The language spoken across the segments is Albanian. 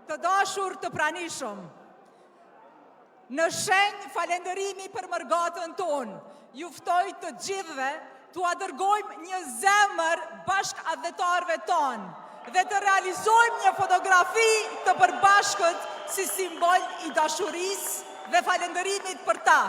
Të dashur të pranishëm, në shenjë falënderimi për mërgatën tonë, ju ftoj të gjithëve t'u dërgojmë një zemër bashk adhetarëve tonë dhe të realizojmë një fotografi të përbashkët si simbol i dashurisë dhe falënderimit për ta.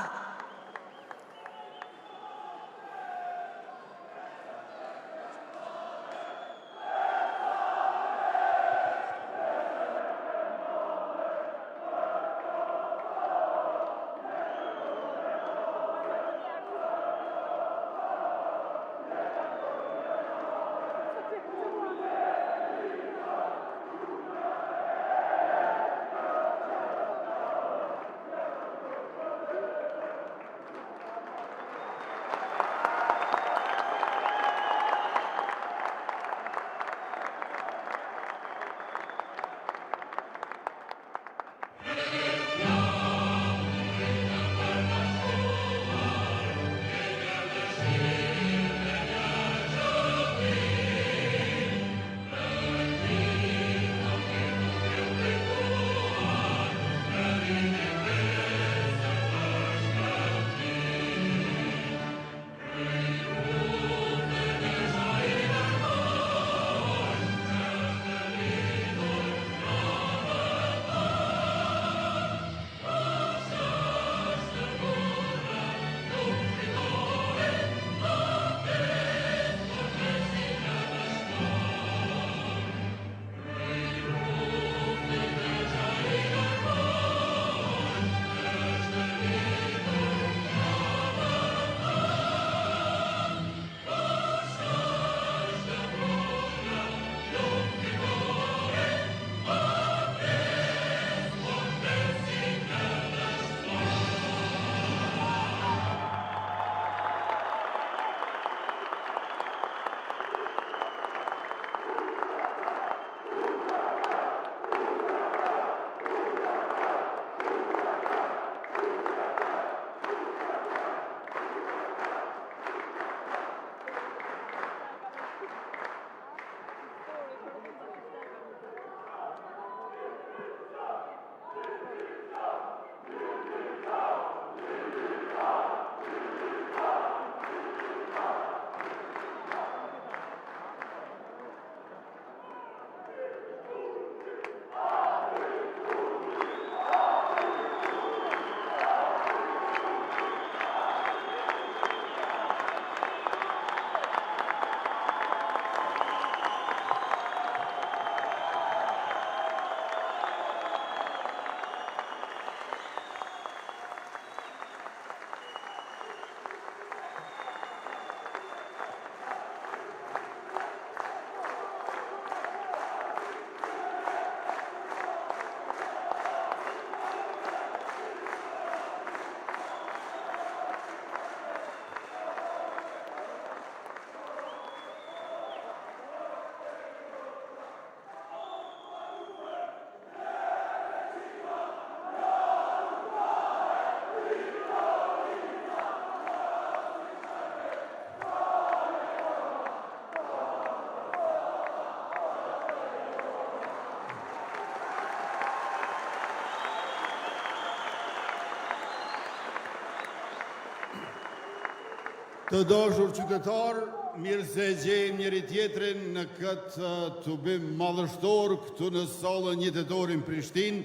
Të dashur qytetar, mirë se gjejmë njëri tjetrin në këtë tubim madhështor këtu në sallën Jetëtorin Prishtinë,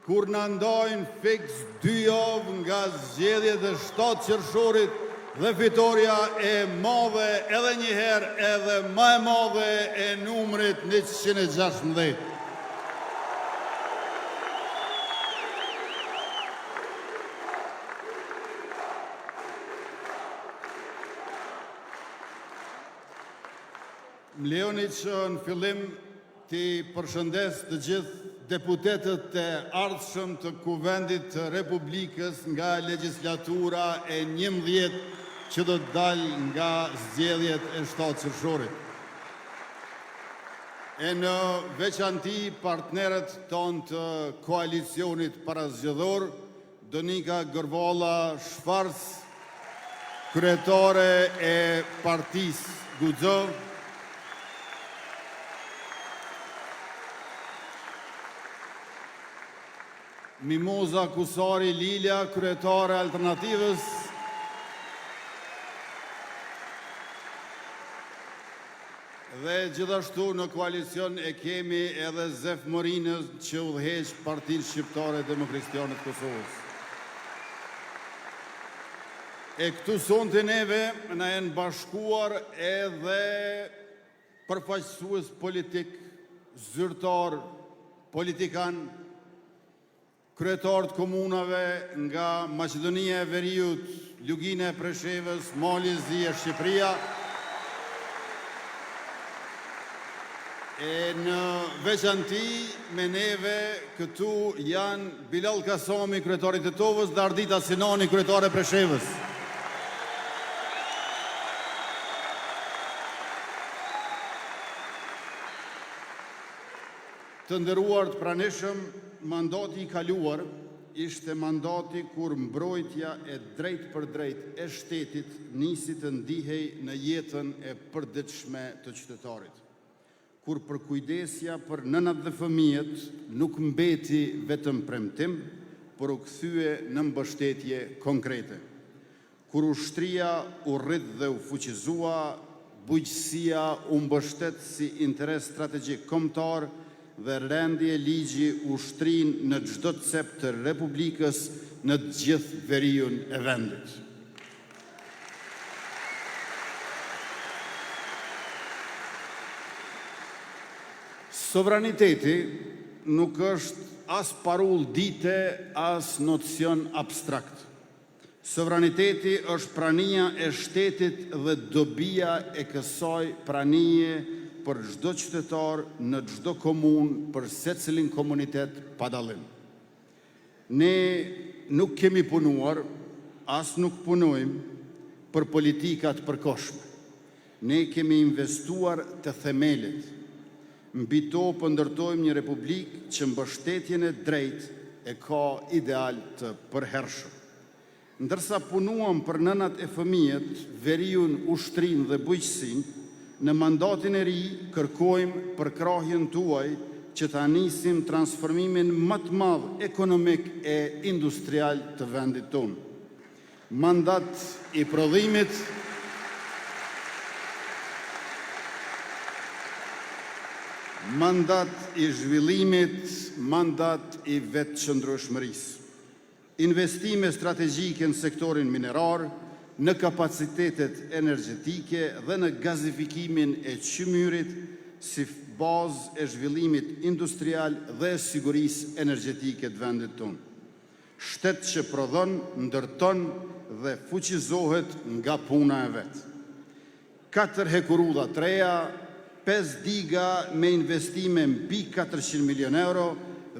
kur na ndajnë fiks 2 javë nga zgjedhjet e 7 qershorit dhe fitoria e madhe edhe një herë edhe më e madhe e numrit 116. Më lejoni që në fillim t'i përshëndes të gjithë deputetët e ardhshëm të Kuvendit të Republikës nga legjislatura e 11 që do të dalë nga zgjedhjet e 7 qershorit. E në veçanti partnerët tonë të koalicionit parazgjedhor, Donika Gërvalla Shfars, kryetare e partisë Guxo, Mimoza Kusari Lilja, kryetare Alternativës. Dhe gjithashtu në koalicion e kemi edhe Zef Morinës që udhëheq Partinë Shqiptare Demokristane të Kosovës. E këtu sonte neve na janë bashkuar edhe përfaqësues politik, zyrtar, politikan, kryetar të komunave nga Maqedonia e Veriut, Lugina e Preshevës, Mali Zi e Shqipëria. E në veçanti me neve këtu janë Bilal Kasami, kryetari i Tetovës, dhe Ardita Sinani, kryetare e Preshevës. Të nderuar të pranishëm, mandati i kaluar ishte mandati kur mbrojtja e drejt për drejt e shtetit nisi të ndihej në jetën e përditshme të qytetarit. Kur përkujdesja për nënat dhe fëmijët nuk mbeti vetëm premtim, por u kthye në mbështetje konkrete. Kur ushtria u rrit dhe u fuqizua, bujqësia u mbështet si interes strategjik kombëtar dhe rendi e ligji ushtrin në çdo cep të Republikës në të gjithë veriun e vendit. Sovraniteti nuk është as parull dite, as nocion abstrakt. Sovraniteti është prania e shtetit dhe dobia e kësaj pranie për çdo qytetar në çdo komunë, për secilin komunitet pa dallim. Ne nuk kemi punuar, as nuk punojmë për politikat përkohshme. Ne kemi investuar të themelit. Mbi to po ndërtojmë një republikë që mbështetjen e drejtë e ka ideal të përhershëm. Ndërsa punuam për nënat e fëmijët, veriun, ushtrin dhe bujqësinë, në mandatin e ri kërkojmë për krahjen tuaj që ta nisim transformimin më të madh ekonomik e industrial të vendit tonë. Mandat i prodhimit, mandat i zhvillimit, mandat i vetëqëndrueshmërisë. Investime strategjike në sektorin minerar, në kapacitetet energjetike dhe në gazifikimin e qymyrit si bazë e zhvillimit industrial dhe sigurisë energjetike të vendit tonë. Shtet që prodhon, ndërton dhe fuqizohet nga puna e vetë. 4 hekurudha të reja, 5 diga me investime mbi 400 milion euro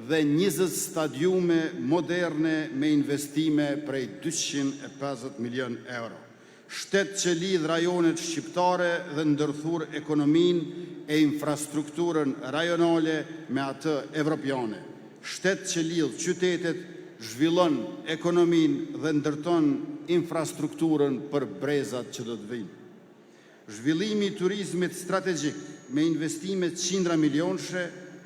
dhe 20 stadiume moderne me investime prej 250 milion euro. Shtet që lidh rajonet shqiptare dhe ndërthur ekonominë e infrastrukturën rajonale me atë evropiane. Shtet që lidh qytetet, zhvillon ekonominë dhe ndërton infrastrukturën për brezat që do të vinë. Zhvillimi i turizmit strategjik me investime qindra milionëshe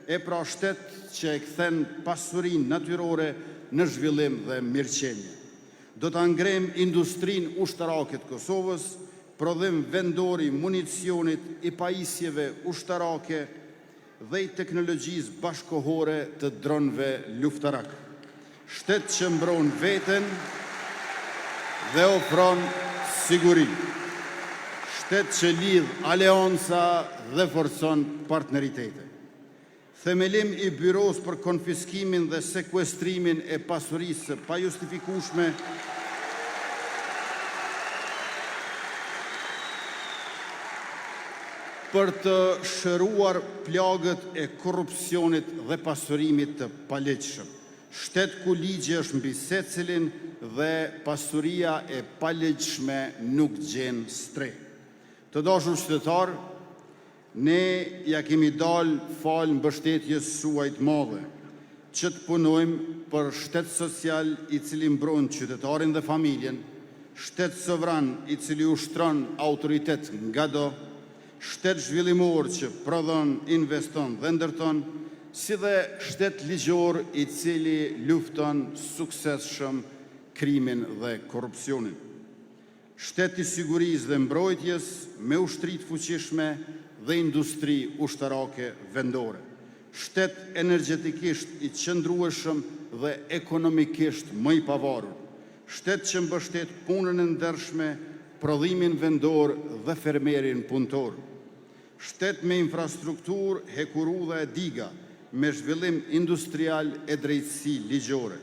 e pra shtet që e kthen pasurinë natyrore në zhvillim dhe mirëqenie. Do të ngrem industrinë ushtarake të Kosovës, prodhim vendor i municionit, i pajisjeve ushtarake dhe i teknologjisë bashkohore të dronëve luftarak. Shtet që mbron veten dhe ofron siguri. Shtet që lidh aleanca dhe forcon partneritete. Themelim i byros për konfiskimin dhe sekuestrimin e pasurisë pa justifikueshme për të shëruar plagët e korrupsionit dhe pasurimit të palegjshëm. Shtet ku ligji është mbi secilin dhe pasuria e palegjshme nuk gjen stre. Të dashur qytetar, ne ja kemi dalë falë mbështetjes suaj të madhe, që të punojmë për shtet social i cili mbron qytetarin dhe familjen, shtet sovran i cili ushtron autoritet nga do, shtet zhvillimor që prodhon, investon dhe ndërton, si dhe shtet ligjor I cili lufton suksesshëm krimin dhe korrupsionin. Shtet I sigurisë dhe mbrojtjes me ushtri të fuqishme dhe industri ushtarake vendore. Shtet energjetikisht I qëndrueshëm dhe ekonomikisht më I pavarur. Shtet që mbështet punën e ndershme, prodhimin vendor dhe fermerin punëtor. Shtet me infrastrukturë hekurudha e diga, me zhvillim industrial e drejtësi ligjore.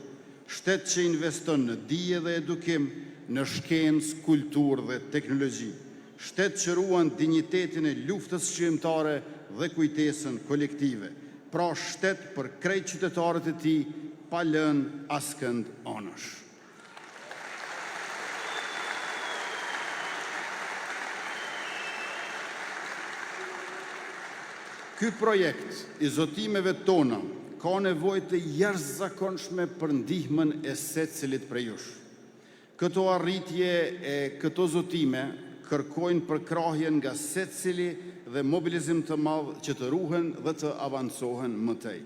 Shtet që investon në dije dhe edukim, në shkencë, kulturë dhe teknologji. Shtet që ruan dinjitetin e luftës shqiptare dhe kujtesën kolektive. Pra shtet për krejt qytetarët e tij, pa lënë askënd anash. Ky projekt I zotimeve tona ka nevojë të jashtëzakonshme për ndihmën e secilit prej jush. Këto arritje e këto zotime kërkojnë përkrahjen nga secili dhe mobilizim të madh që të ruhen dhe të avancohen më tej.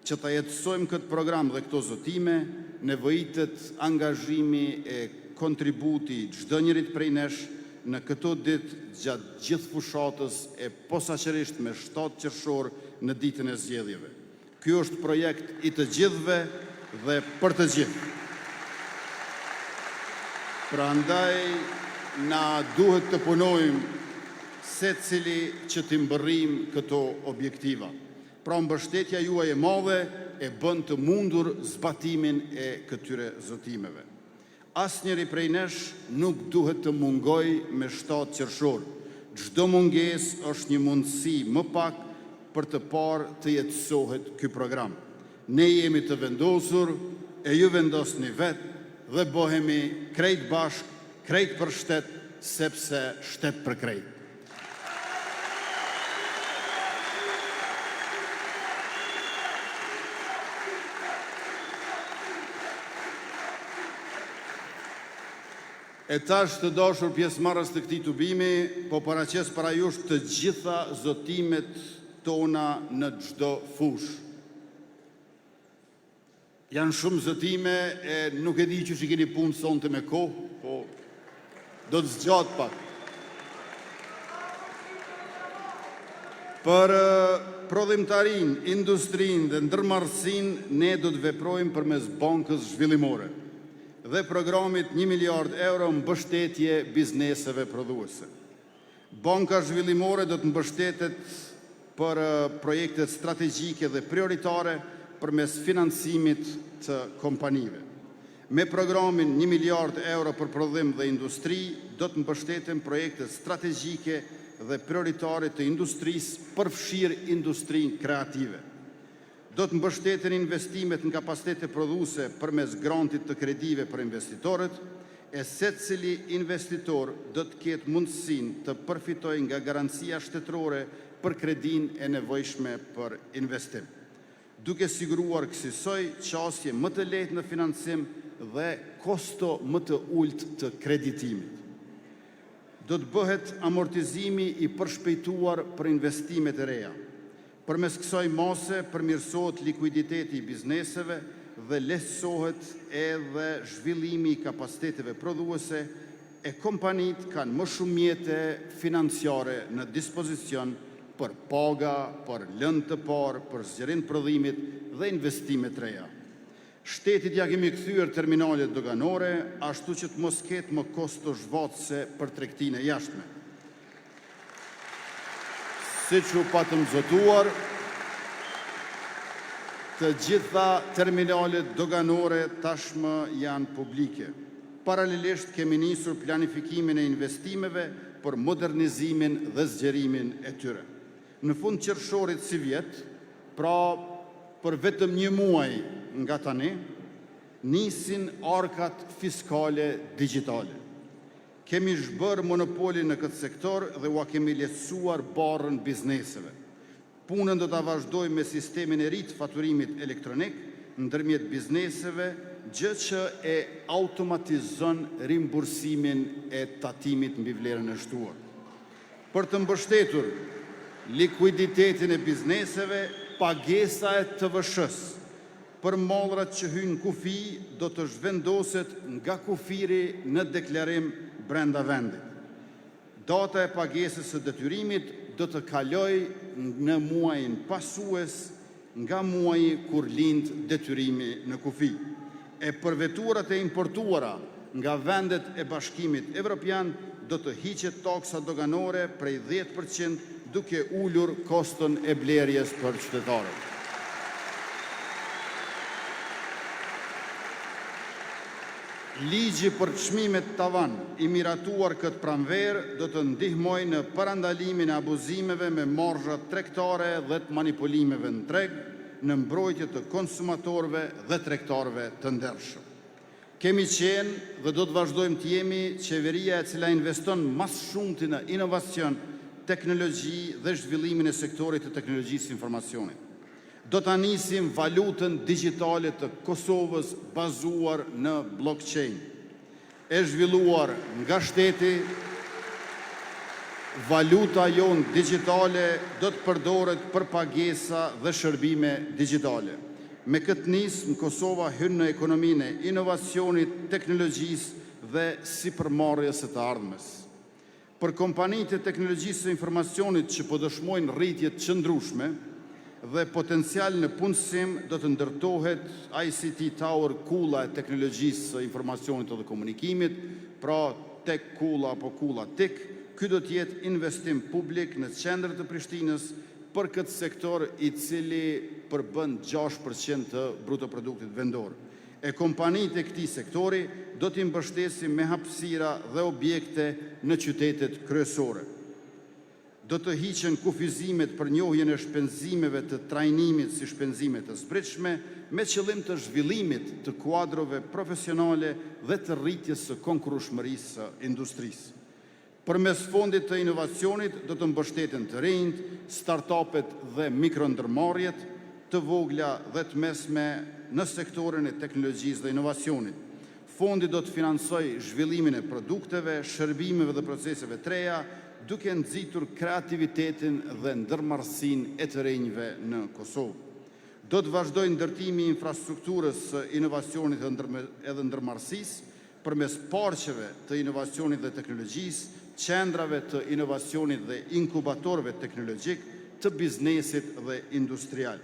Që ta jetësojmë këtë program dhe këto zotime, nevojitet angazhimi e kontributi çdo njërit prej nesh në këto ditë gjatë gjithë fushatës e posaçërisht me 7 qershor në ditën e zgjedhjeve. Ky është projekt I të gjithëve dhe për të gjithë. Prandaj na duhet të punojmë secili që të mbërrim këto objektiva. Pra mbështetja juaj e madhe e bën të mundur zbatimin e këtyre zotimeve. Asnjëri prej nesh nuk duhet të mungoj me 7 qershor. Çdo mungesë është një mundësi më pak për të parë të jetësohet ky program. Ne jemi të vendosur e ju vendosni vetë dhe bëhemi krejt bashk, krejt për shtet, sepse shtet për krejt. E tash të dashur pjesëmarrës të këtij tubimi, po paraqes para jush të gjitha zotimet tona në çdo fushë. Janë shumë zotime e nuk e di që I keni punë sonte me kohë, po do të zgjat pak. Për prodhimtarin, industrin dhe ndërmarrësin ne do të veprojmë përmes bankës zhvillimore dhe programit 1 miliard euro mbështetje bizneseve prodhuese. Banka zhvillimore do të mbështetet për projekte strategjike dhe prioritare përmes financimit të kompanive. Me programin 1 miliard euro për prodhim dhe industri, do të mbështeten projekte strategjike dhe prioritare të industrisë, përfshirë industrinë kreative. Do të mbështeten investimet në kapacitete prodhuese përmes grantit të kredive për investitorët, e secili investitor do të ketë mundësinë të përfitojë nga garancia shtetërore për kredinë e nevojshme për investim, duke siguruar kësaj qasje më të lehtë në financim dhe kosto më të ulët të kreditimit. Do të bëhet amortizimi I përshpejtuar për investimet e reja. Përmes kësaj mase përmirësohet likuiditeti I bizneseve dhe lehtësohet edhe zhvillimi I kapациteteve prodhuese e kompanitë kanë më shumë mjete financiare në dispozicion për paga, për lëndë të parë, për zgjerim prodhimit dhe investimet reja. Shtetit ja kemi kthyer terminalet doganore, ashtu që të mos ketë më kosto zhvatëse për tregtinë e jashtme. Siç u patëm zotuar, të gjitha terminalet doganore tashmë janë publike. Paralelisht kemi nisur planifikimin e investimeve për modernizimin dhe zgjerimin e tyre. Në fund qershorit si vjet, pra për vetëm 1 muaj nga tani, nisin arkat fiskale digjitale. Kemi zhbër monopolin në këtë sektor dhe ua kemi lehtësuar barrën bizneseve. Punën do ta vazhdojmë me sistemin e ri të faturimit elektronik ndërmjet bizneseve, gjë që e automatizon rimbursimin e tatimit mbi vlerën e shtuar. Për të mbështetur likuiditetin e bizneseve, pagesa e TVSH-s për mallrat që hyjnë kufi do të zhvendoset nga kufiri në deklarim brenda vendit. Data e pagesës së detyrimit do të kaloj në muajin pasues nga muaji kur lind detyrimi në kufi. E për veturat e importuara nga vendet e Bashkimit Evropian do të hiqet taksa doganore prej 10% duke ulur koston e blerjes për qytetarët. Ligji për çmimet tavan i miratuar këtë pranverë do të ndihmojë në parandalimin e abuzimeve me marzha tregtare dhe të manipulimeve në treg, në mbrojtje të konsumatorëve dhe tregtarëve të ndershëm. Kemi qenë dhe do të vazhdojmë të jemi qeveria e cila investon mas shumti në inovacion, teknologji dhe zhvillimin e sektorit të teknologjisë informacionit. Do të nisim valutën digjitale të Kosovës bazuar në blockchain. E zhvilluar nga shteti, valuta jonë digjitale do të përdoret për pagesa dhe shërbime digjitale. Me këtë nismë, Kosova hyn në ekonominë e inovacionit, teknologjisë dhe sipërmarrjes së të ardhmes. Për kompanitë e teknologjisë së informacionit që po dëshmojnë rritje të qëndrueshme dhe potencial në punësim do të ndërtohet ICT Tower Kula e teknologjisë së informacionit dhe komunikimit, pra tek Kula apo Kula Tek. Ky do të jetë investim publik në qendrën të Prishtinës për këtë sektor i cili përbën 6% të brutoproduktit vendor. E kompanitë e këtij sektori do t'i mbështesim me hapësira dhe objekte në qytetet kryesore. Do të hiqen kufizimet për njohjen e shpenzimeve të trajnimit si shpenzime të zbritshme me qëllim të zhvillimit të kuadrove profesionale dhe të rritjes së konkurrueshmërisë së industrisë. Përmes fondit të inovacionit do të mbështeten të rinjt, startupet dhe mikrondërmarrjet, të vogla dhe të mesme në sektorin e teknologjisë dhe inovacionit. Fondi do të financojë zhvillimin e produkteve, shërbimeve dhe proceseve të reja, duke nxitur kreativitetin dhe ndërmarrësinë e të rinjve në Kosovë. Do të vazhdojë ndërtimi i infrastrukturës së inovacionit edhe ndërmarrësisë përmes parqeve të inovacionit dhe teknologjisë, qendrave të inovacionit dhe inkubatorëve teknologjik të biznesit dhe industrial.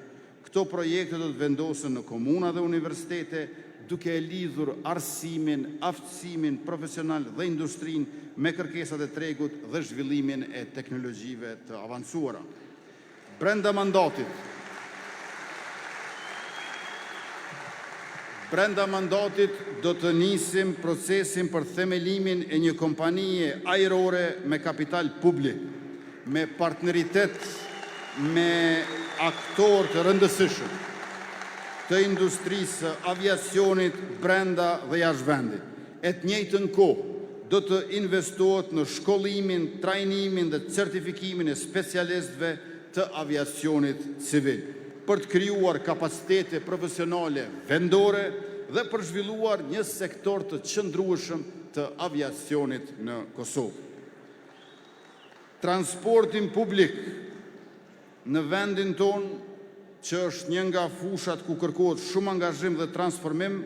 Këto projekte do të vendosen në komuna dhe universitete, duke e lidhur arsimin, aftësimin profesional dhe industrinë me kërkesat e tregut dhe zhvillimin e teknologjive të avancuara. Brenda mandatit do të nisim procesin për themelimin e një kompanie ajrore me kapital publik, me partneritet me aktorë të rëndësishëm të industrisë aviacionit brenda dhe jashtë vendit. E të njëjtën kohë do të investohet në shkollimin, trajnimin dhe certifikimin e specialistëve të aviacionit civil, për të krijuar kapacitete profesionale vendore dhe për zhvilluar një sektor të qëndrueshëm të aviacionit në Kosovë. Transportin publik në vendin tonë, që është një nga fushat ku kërkohet shumë angazhim dhe transformim,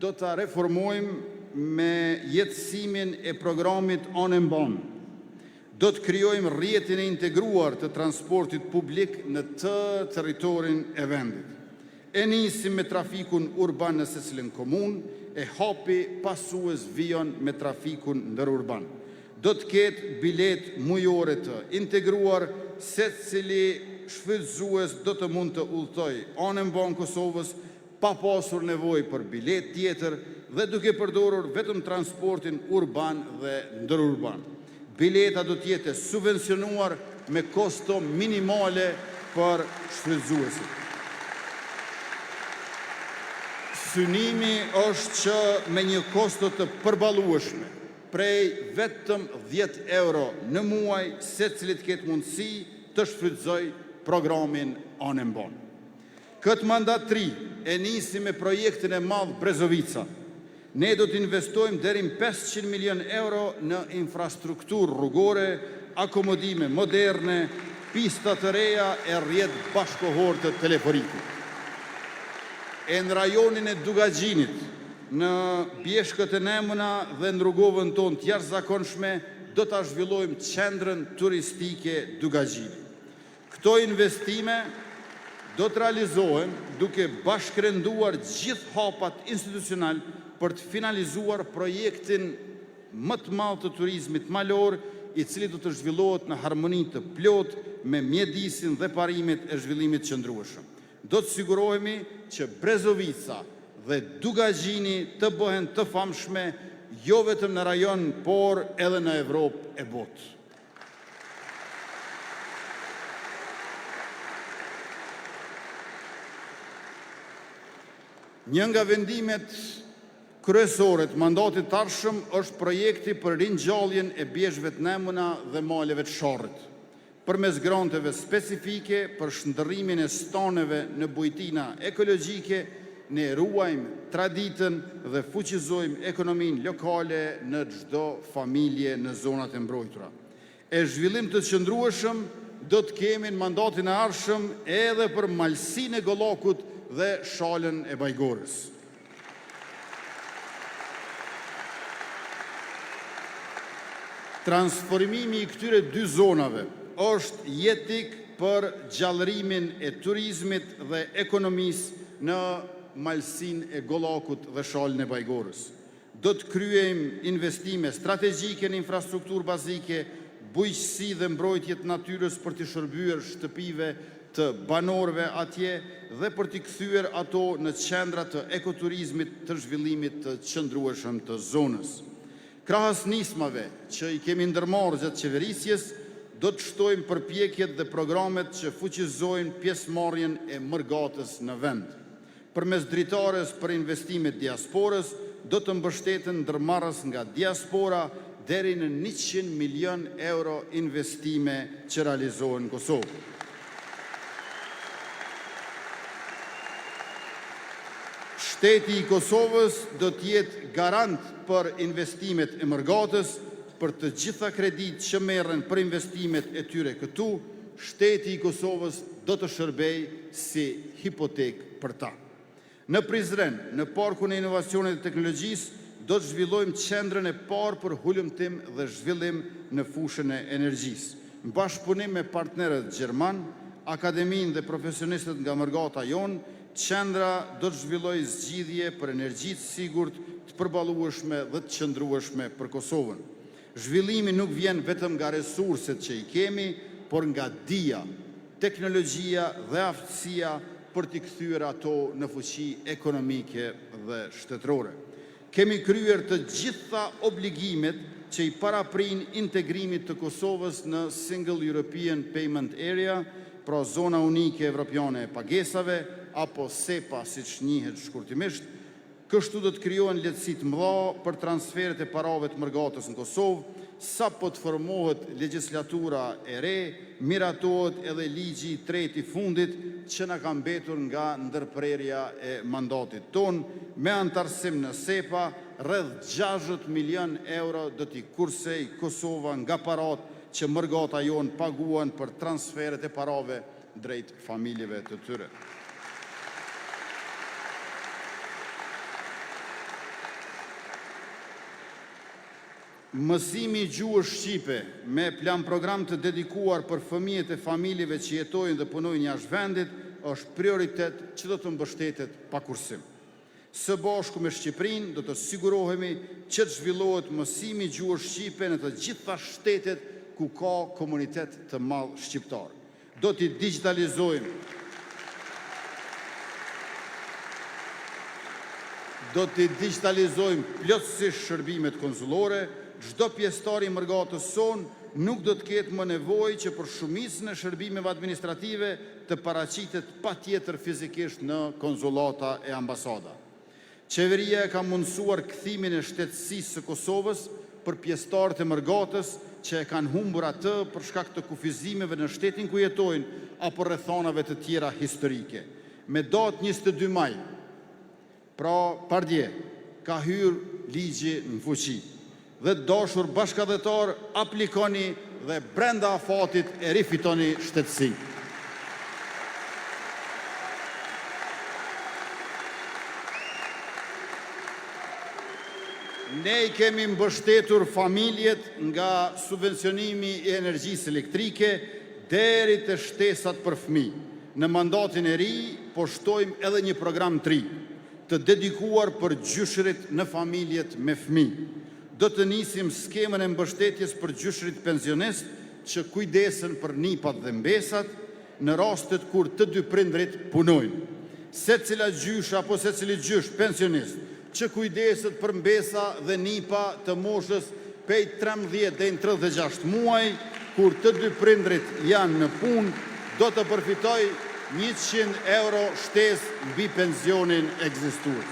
do ta reformojmë me jetësimin e programit On and Bon. Do të krijojmë rrjetin e integruar të transportit publik në të territorin e vendit. E nisim me trafikun urban në secilin komun, e hapi pasues vijon me trafikun ndërurban. Do të ketë bilet mujore të integruar, secili shfrytëzues do të mund të udhëtojë On and Bon Kosovës pa pasur nevojë për bilet tjetër dhe duke përdorur vetëm transportin urban dhe ndërurban. Bileta do të jetë subvencionuar me kosto minimale për shfrytëzuesit. Synimi është që me një kosto të përballueshme, prej vetëm 10 euro në muaj, secili të ketë mundësi të shfrytëzojë programin On and Bon. Këtë mandat 3 e nisim me projektin e madh Brezovica. Ne do të investojmë deri në 500 milion euro në infrastrukturë rrugore, akomodime moderne, pista të reja e rrjet bashkohor të teleforikut. E në rajonin e Dugagjinit, në Bjeshkët e Nemuna dhe në rrugovën tonë të jashtëzakonshme, do të zhvillojmë qendrën turistike Dugagjini. Këto investime do të realizohen duke bashkërenduar gjithë hapat institucional për të finalizuar projektin më të madh të turizmit malor, i cili do të zhvillohet në harmoni të plotë me mjedisin dhe parimet e zhvillimit qëndrueshëm. Do të sigurohemi që Brezovica dhe Dugagjini të bëhen të famshme jo vetëm në rajon, por edhe në Evropë e botë. Një nga vendimet kryesore të mandatit të ardhshëm është projekti për ringjalljen e bjeshkëve të Nemuna dhe maleve të Sharrit. Përmes granteve specifike për shndërrimin e staneve në bujtina ekologjike, ne ruajmë traditën dhe fuqizojmë ekonominë lokale në çdo familje në zonat e mbrojtura. E zhvillim të qëndrueshëm do të kemi në mandatin e ardhshëm edhe për malsinë e Gollakut dhe shalën e Bajgorës. Transformimi i këtyre dy zonave është jetik për gjallërimin e turizmit dhe ekonomisë në malsinë e Gollakut dhe shalën e Bajgorës. Do të kryejmë investime strategjike në infrastrukturë bazike, bujqësi dhe mbrojtje të natyrës për të shërbyer shtëpive të banorëve atje dhe për t'i kthyer ato në qendra të ekoturizmit të zhvillimit të qëndrueshëm të zonës. Krahas nismave që i kemi ndërmarrë gjatë qeverisjes, do të shtojmë përpjekjet dhe programet që fuqizojnë pjesëmarrjen e mërgatës në vend. Përmes dritares për investimet diasporës, do të mbështeten ndërmarrës nga diaspora deri në 100 milion euro investime që realizohen në Kosovë. Shteti i Kosovës do të jetë garant për investimet e mërgatës, për të gjitha kreditë që merren për investimet e tyre këtu, Shteti i Kosovës do të shërbejë si hipotekë për ta. Në Prizren, në Parkun e Inovacionit dhe Teknologjisë, do të zhvillojmë qendrën e parë për hulumtim dhe zhvillim në fushën e energjisë. Në bashkëpunim me partnerët gjerman, akademinë dhe profesionistët nga mërgata jonë, qendra do të zhvillojë zgjidhje për energji të sigurt, të përballueshme dhe të qëndrueshme për Kosovën. Zhvillimi nuk vjen vetëm nga resurset që i kemi, por nga dija, teknologjia dhe aftësia për t'i kthyer ato në fuqi ekonomike dhe shtetërore. Kemi kryer të gjitha obligimet që i paraprin integrimit të Kosovës në Single European Payment Area, pra zona unike evropiane e pagesave, apo SEPA, siç njihet shkurtimisht. Kështu do të krijohen lehtësi të mëdha për transferet e parave të mërgatës në Kosovë, sapo të formohet legjislatura e re, miratohet edhe ligji i tretë i fundit që na ka mbetur nga ndërprerja e mandatit ton, me antarësim në SEPA, rreth 60 milion euro do t'i kursej Kosova nga parat që mërgata jonë paguan për transferet e parave drejt familjeve të tyre. Mësimi i gjuhës shqipe me plan program të dedikuar për fëmijët e familjeve që jetojnë dhe punojnë jashtë vendit është prioritet që do të mbështetet pa kursim. Së bashku me Shqipërinë do të sigurohemi që të zhvillohet mësimi i gjuhës shqipe në të gjitha shtetet ku ka komunitet të madh shqiptar. Do t'i digitalizojmë. Do t'i digitalizojmë plotësisht shërbimet konsullore. Çdo pjesëtar i mërgatës sonë nuk do të ketë më nevojë që për shumicën e shërbimeve administrative të paraqitet patjetër fizikisht në konsullata e ambasada. Qeveria ka mundësuar kthimin e shtetësisë së Kosovës për pjesëtarët e mërgatës që e kanë humbur atë për shkak të kufizimeve në shtetin ku jetojnë apo rrethonave të tjera historike. Me datë 22 maj, pra pardje, ka hyrë ligji në fuqi. Dhe dashur bashkëdhetar, aplikoni dhe brenda afatit e rifitoni shtetësi. Ne I kemi mbështetur familjet nga subvencionimi I energjisë elektrike deri te shtesat për fëmijë. Në mandatin e ri, po shtojmë edhe një program të ri, të dedikuar për gjyshërit në familjet me fëmijë. Do të nisim skemën e mbështetjes për gjyshërit pensionist që kujdesen për nipat dhe mbesat në rastet kur të dy prindrit punojnë. Secila gjysh apo secili gjysh pensionist që kujdeset për mbesa dhe nipa të moshës prej 13 deri në 36 muaj, kur të dy prindrit janë në punë, do të përfitoj 100 euro shtesë mbi pensionin ekzistues.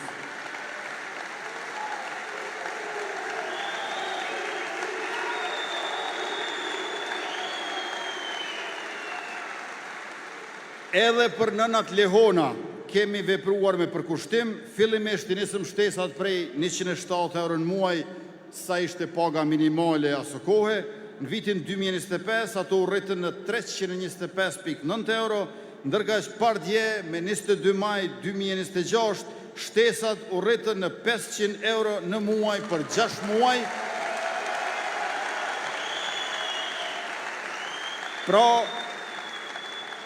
Edhe për nënat lehona kemi vepruar me përkushtim, fillimisht I nisëm shtesat prej 107 euro në muaj, sa ishte paga minimale asë kohe. Në vitin 2025 ato u rritën në 325.9 euro, ndërka që pardje me 22 maj 2026 shtesat u rritën në 500 euro në muaj për 6 muaj. Pra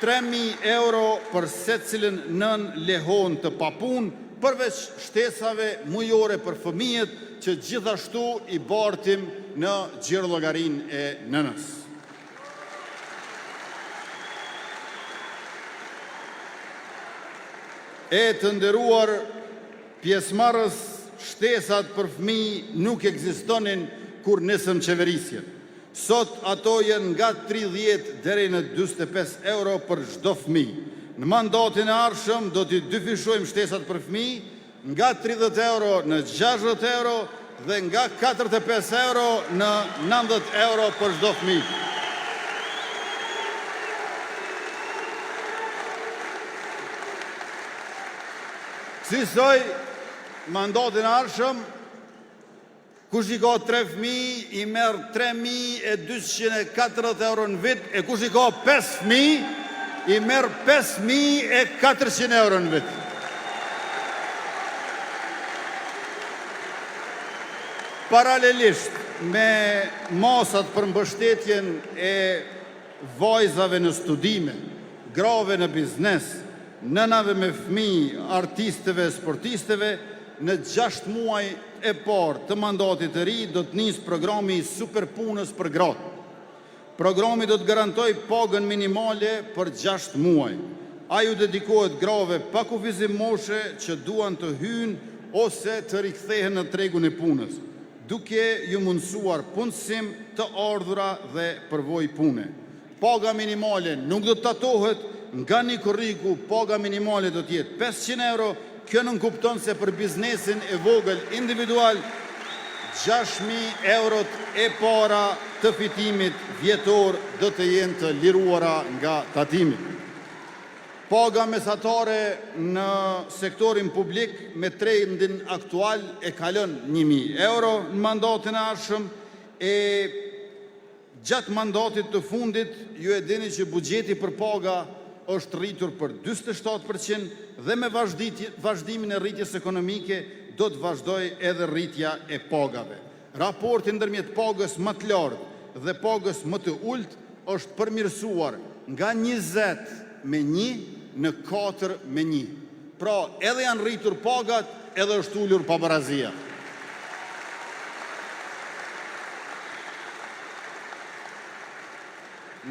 3.000 euro për secilin nën lehon të papun, përveç shtesave mujore për fëmijët që gjithashtu I bartim në gjirëllogarin e nënës. E të nderuar pjesëmarrës, shtesat për fëmijë nuk ekzistonin kur nisëm qeverisjen. Sot ato janë nga 30 deri në 45 euro për çdo fëmijë. Në mandatin e ardhshëm do t'i dyfishojmë shtesat për fëmijë nga 30 euro në 60 euro dhe nga 45 euro në 90 euro për çdo fëmijë. Kësaj mandatin e ardhshëm, kush I ka 3 fëmijë I merr 3.240 euro në vit, e kush I ka 5 fëmijë I merr 5.400 euro në vit. Paralelisht me masat për mbështetjen e vajzave në studime, grave në biznes, nënave me fëmijë, artisteve, sportisteve, në 6 muaj e parë të mandatit të ri do të nisë programi Superpunës për gratë. Programi do të garantoj pagën minimale për 6 muaj. Ai u dedikohet grave pa kufizim moshe që duan të hyjnë ose të rikthehen në tregun e punës, duke ju mundësuar punësim të ardhura dhe përvojë pune. Paga minimale nuk do të tatohet nga një korriku, paga minimale do të jetë 500 euro. Kjo nënkupton se për biznesin e vogël individual 6.000 eurot e para të fitimit vjetor do të jenë të liruara nga tatimi. Paga mesatare në sektorin publik me trendin aktual e kalon 1.000 euro në mandatin e ardhshëm, e gjatë mandatit të fundit ju e dini që buxheti për paga është rritur për 47% dhe me vazhdimin e rritjes ekonomike do të vazhdoj edhe rritja e pagave. Raporti ndërmjet pagës më të lartë dhe pagës më të ulët është përmirësuar nga 20-1 në 4-1. Pra, edhe janë rritur pagat, edhe është ulur pabarazia.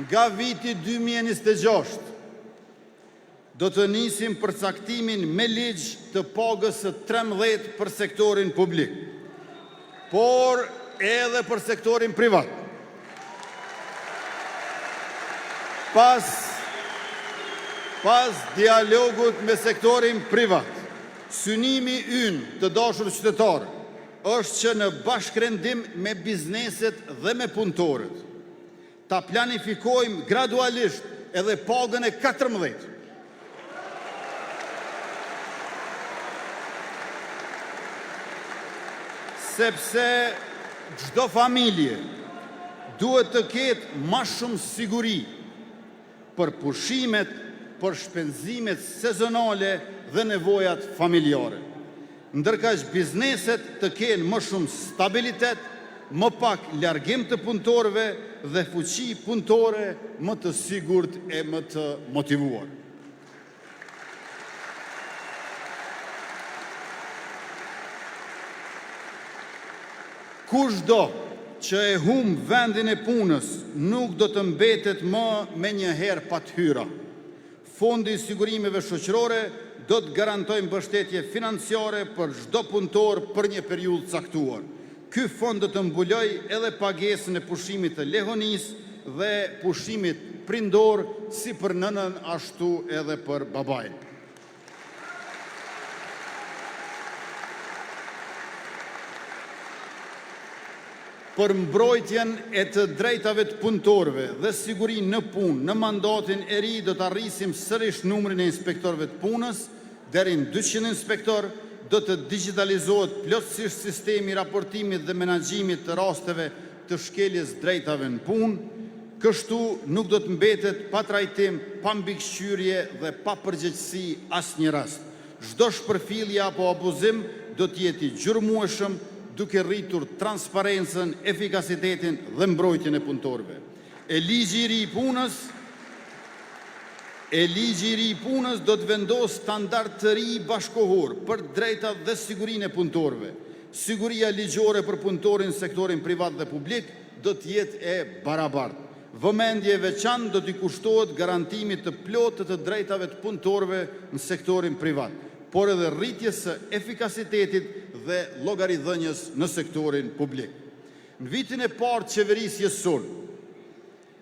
Nga viti 2026 do të nisim përcaktimin me ligj të pagës së 13 për sektorin publik, por edhe për sektorin privat. Pas dialogut me sektorin privat, synimi ynë të dashur qytetarë është që në bashkërendim me bizneset dhe me punëtorët, ta planifikojmë gradualisht edhe pagën e 14. Sepse çdo familje duhet të ketë ma shumë siguri për pushimet, për shpenzimet sezonale dhe nevojat familjare. Ndërka që bizneset të kenë më shumë stabilitet, më pak largim të punëtorëve dhe fuqi punëtore më të sigurt e më të motivuar. Kushdo që e humb vendin e punës nuk do të mbetet më me një herë pa të hyra. Fondi i sigurimeve shoqërore do të garantojë mbështetje financiare për çdo punëtor për një periudhë caktuar. Ky fond do të mbulojë edhe pagesën e pushimit të lehonisë dhe pushimit prindor si për nënën ashtu edhe për babain. Për mbrojtjen e të drejtave të punëtorëve dhe sigurinë në punë, në mandatin e ri do të arrisim sërish numrin e inspektorëve të punës, deri në 200 inspektor, do të digitalizohet plotësisht sistemi i raportimit dhe menaxhimit të rasteve të shkeljes drejtave në punë, kështu nuk do të mbetet pa trajtim, pa mbikëqyrje dhe pa përgjegjësi asnjë rast. Çdo shpërfillje apo abuzim do të jetë i gjurmueshëm, duke rritur transparencën, efikasitetin dhe mbrojtjen e punëtorëve. E ligji i ri i punës do të vendos standard të ri bashkohor për drejtat dhe sigurinë e punëtorëve. Siguria ligjore për punëtorin në sektorin privat dhe publik do të jetë e barabartë. Vëmendje e veçantë do t'i kushtohet garantimit të plotë të drejtave të punëtorëve në sektorin privat, por edhe rritjes së efikasitetit dhe llogaridhënies në sektorin publik. Në vitin e parë të qeverisë Jeson,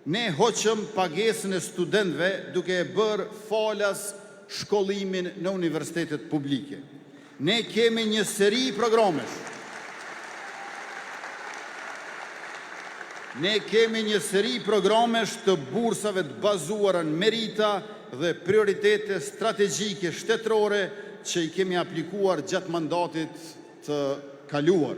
ne hoqëm pagesën e studentëve duke e bërë falas shkollimin në universitetet publike. Ne kemi një seri programesh. Të bursave të bazuara në merita dhe prioritete strategjike shtetërore që i kemi aplikuar gjatë mandatit të kaluar.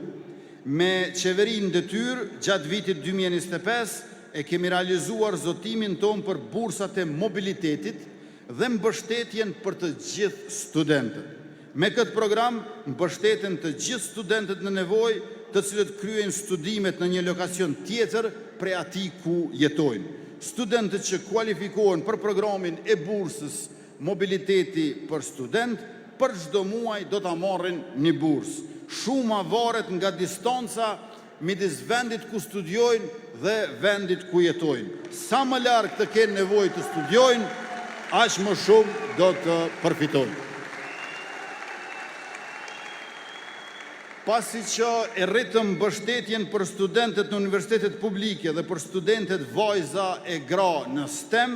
Me qeverinë në detyrë, gjatë vitit 2025, e kemi realizuar zotimin tonë për bursat e mobilitetit dhe mbështetjen për të gjithë studentët. Me këtë program, mbështeten të gjithë studentët në nevojë, të cilët kryejnë studimet në një lokacion tjetër prej atij ku jetojnë. Studentët që kualifikohen për programin e bursës mobiliteti për student, për çdo muaj do ta marrin një bursë. Shuma varet nga distanca midis vendit ku studiojnë dhe vendit ku jetojnë. Sa më larg të kenë nevojë të studiojnë, aq më shumë do të përfitojnë. Pasi që e rritëm mbështetjen për studentët në universitetet publike dhe për studentët vajza e gra në STEM,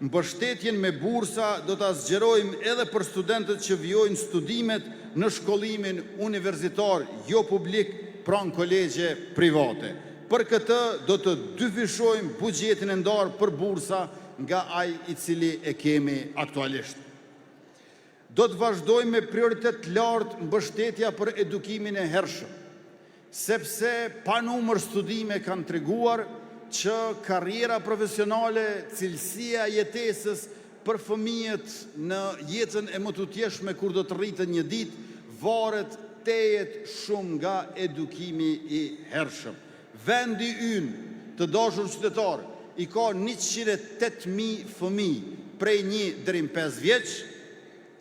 mbështetjen me bursa do të zgjerojmë edhe për studentët që vijojnë studimet në shkollimin universitar jo publik pranë kolegje private. Për këtë do të dyfishojmë buxhetin e ndarë për bursa nga ai i cili e kemi aktualisht. Do të vazhdojmë me prioritet lartë mbështetja për edukimin e hershëm, sepse pa numër studime kanë treguar që karriera profesionale, cilësia e jetesës për fëmijët në jetën e mëtutjeshme kur do të rritën një ditë, varet tejet shumë nga edukimi i hershëm. Vendi ynë të dashur qytetar i ka 108.000 fëmijë prej 1 deri në 5 vjeç,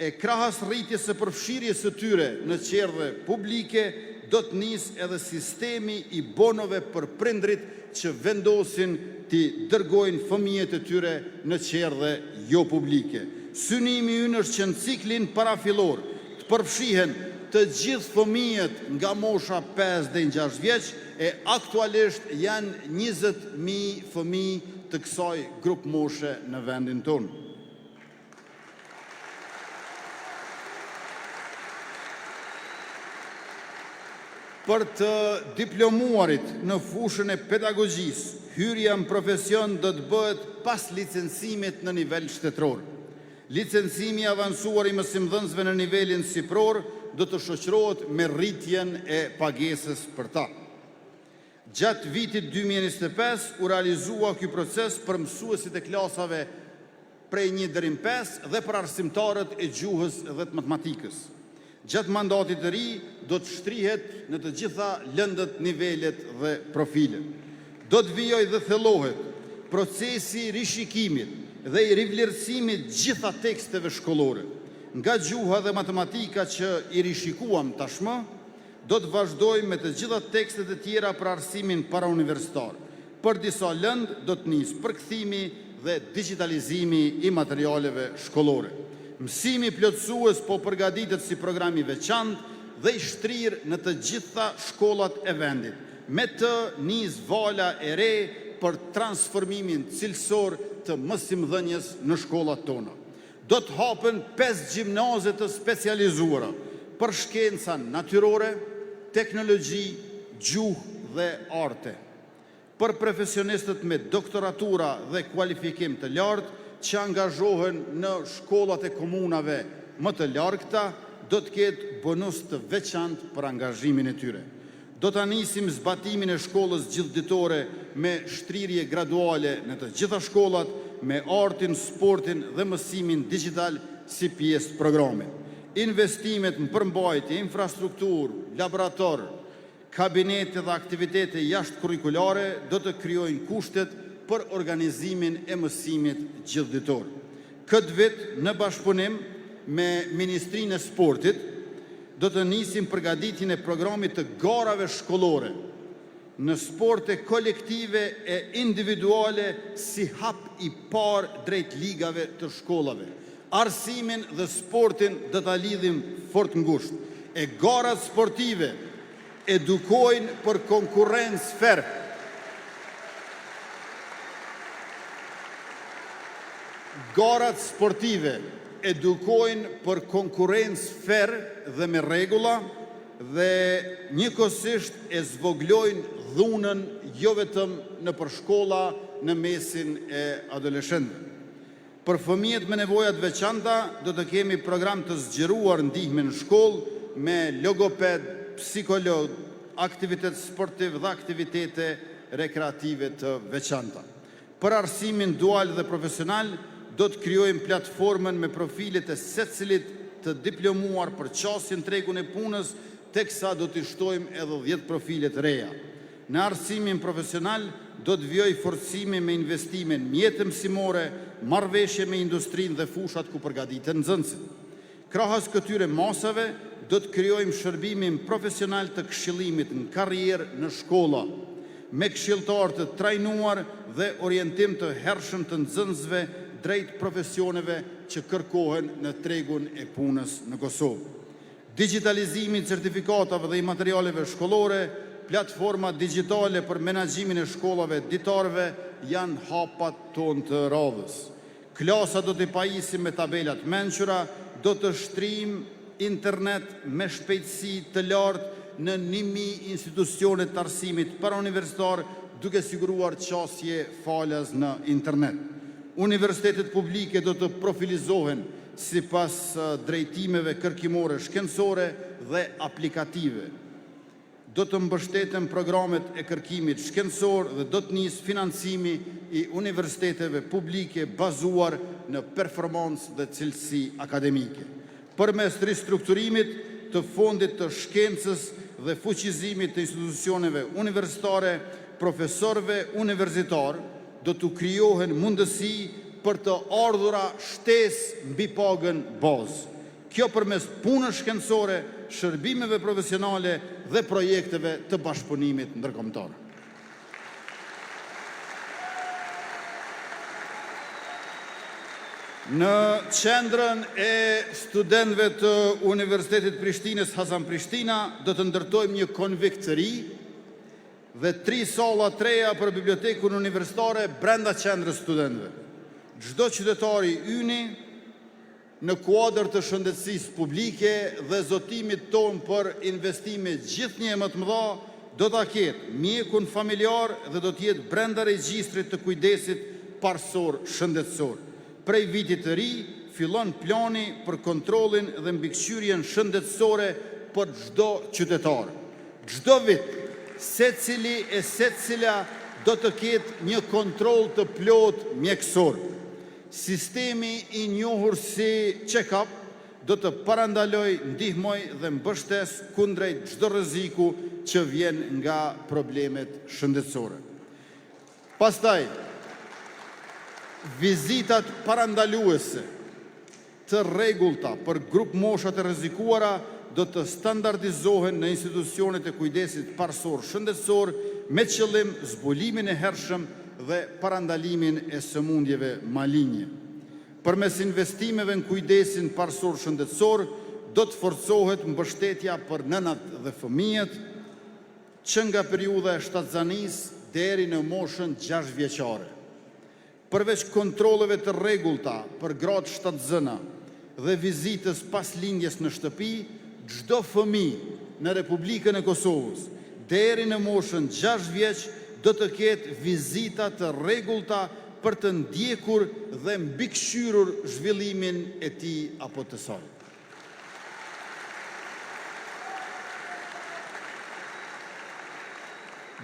e krahas rritjes së përfshirjes së tyre në qerdhe publike, do të nisë edhe sistemi i bonove për prindrit që vendosin t'i dërgojnë fëmijët e tyre në qerdhe jo publike. Synimi ynë është që në ciklin parafillor të përfshihen të gjithë fëmijët nga mosha 5 deri në 6 vjeç, e aktualisht janë 20.000 fëmijë të kësaj grup moshe në vendin tonë. Për të diplomuarit në fushën e pedagogjisë, hyrja në profesion do të bëhet pas licencimit në nivel shtetëror. Licencimi i avancuar i mësimdhënësve në nivelin sipror do të shoqërohet me rritjen e pagesës për ta. Gjatë vitit 2025 u realizua ky proces për mësuesit e klasave prej 1 deri në 5 dhe për arsimtarët e gjuhës dhe të matematikës. Gjatë mandatit të ri do të shtrihet në të gjitha lëndët, nivelet dhe profilet. Do të vijoj dhe thellohet procesi rishikimit dhe i rivlerësimit gjitha teksteve shkollore. Nga gjuha dhe matematika që i rishikuam tashmë, do të vazhdojmë me të gjitha tekstet e tjera për arsimin parauniversitar. Për disa lëndë do të nisë përkthimi dhe digitalizimi i materialeve shkollore. Mësimi plotësues po përgatitet si program i veçantë dhe i shtrirë në të gjitha shkollat e vendit, me të nisë vala e re për transformimin cilësor të mësimdhënies në shkollat tona. Do të hapen 5 gjimnaze të specializuara për shkenca natyrore, teknologji, gjuhë dhe arte. Për profesionistët me doktoratura dhe kualifikim të lartë që angazhohen në shkollat e komunave më të largëta, do të ketë bonus të veçantë për angazhimin e tyre. Do të nisim zbatimin e shkollës gjithditore me shtrirje graduale në të gjitha shkollat, me artin, sportin dhe mësimin digital si pjesë të programit. Investimet në përmbajtje, infrastrukturë, laborator, kabinete dhe aktivitete jashtë kurrikulare do të krijojnë kushtet për organizimin e mësimit gjithditor. Këtë vit, në bashkëpunim me Ministrinë e Sportit, do të nisim përgatitjen e programit të garave shkollore në sporte kolektive e individuale si hap i parë drejt ligave të shkollave. Arsimin dhe sportin do ta lidhim fort ngushtë. E garat sportive edukojnë për konkurrencë fer. Garat sportive edukojnë për konkurrencë fer dhe me rregulla dhe njëkohësisht e zvoglojnë dhunën jo vetëm në përshkolla në mesin e adoleshentëve. Për fëmijët me nevojat veçanta do të kemi program të zgjeruar ndihme në shkollë me logoped, psikolog, aktivitet sportiv dhe aktivitete rekreative të veçanta. Për arsimin dual dhe profesional do të krijojmë platformën me profilet e secilit të diplomuar për qasjen tregun e punës, teksa do të shtojmë edhe 10 profile të reja. Në arsimin profesional do të vijoj forcimi me investime në mjete mësimore, marrëveshje me industrinë dhe fushat ku përgatiten nxënësit. Krahas këtyre masave do të krijojmë shërbimin profesional të këshillimit në karrierë në shkolla, me këshilltar të trajnuar dhe orientim të hershëm të nxënësve drejt profesioneve që kërkohen në tregun e punës në Kosovë. Digitalizimi i certifikatave dhe i materialeve shkollore, platforma digitale për menaxhimin e shkollave ditarëve janë hapat tonë të radhës. Klasa do të pajisim me tabelat mençura, do të shtrijmë internet me shpejtësi të lartë në 1000 institucione të arsimit parauniversitar, duke siguruar qasje falas në internet. Universitetet publike do të profilizohen sipas drejtimeve kërkimore shkencore dhe aplikative. Do të mbështeten programet e kërkimit shkencor dhe do të nisë financimi i universiteteve publike bazuar në performancë dhe cilësi akademike. Përmes ristrukturimit të fondit të shkencës dhe fuqizimit të institucioneve universitare, profesorëve universitar do të krijohen mundësi për të ardhura shtesë mbi pagën bazë. Kjo përmes punës shkencore, shërbimeve profesionale dhe projekteve të bashkëpunimit ndërkombëtar. Në qendrën e studentëve të Universitetit Prishtinës Hasan Prishtina do të ndërtojmë një konvikt të ri dhe 3 salla të reja për bibliotekën universitare brenda qendrës studentëve. Çdo qytetari yni në kuadër të shëndetësisë publike dhe zotimit ton për investime gjithnjë më të mëdha, do ta ketë mjekun familjar dhe do të jetë brenda regjistrit të kujdesit parësor shëndetësor. Prej vitit të ri, fillon plani për kontrollin dhe mbikëqyrjen shëndetësore për çdo qytetar. Çdo vit secili e secila do të ketë një kontroll të plot mjekësor. Sistemi i njohur si check-up do të parandaloj, ndihmoj dhe mbështes kundrejt çdo rreziku që vjen nga problemet shëndetësore. Pastaj, vizitat parandaluese të rregullta për grup moshat e rrezikuara do të standardizohen në institucionet e kujdesit parësor shëndetësor me qëllim zbulimin e hershëm dhe parandalimin e sëmundjeve malinje. Përmes investimeve në kujdesin parësor shëndetësor, do të forcohet mbështetja për nënat dhe fëmijët, që nga periudha e shtatzanis deri në moshën 6 vjeçare. Përveç kontrolleve të rregullta për gratë shtatzëna dhe vizitës pas lindjes në shtëpi, çdo fëmijë në Republikën e Kosovës deri në moshën 6 vjeç do të ketë vizita të rregullta për të ndjekur dhe mbikëqyrur zhvillimin e tij apo të saj.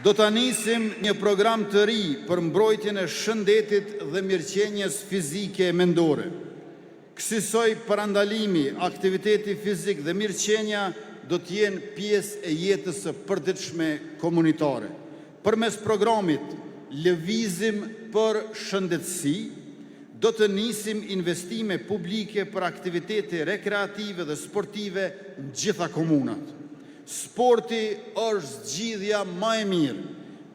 Do të nisim një program të ri për mbrojtjen e shëndetit dhe mirëqenjes fizike e mendore. Kësaj parandalimi, aktiviteti fizik dhe mirëqenja do të jenë pjesë e jetës së përditshme komunitare. Përmes programit Lëvizim për shëndetësi, do të nisim investime publike për aktivitete rekreative dhe sportive në gjitha komunat. Sporti është zgjidhja më e mirë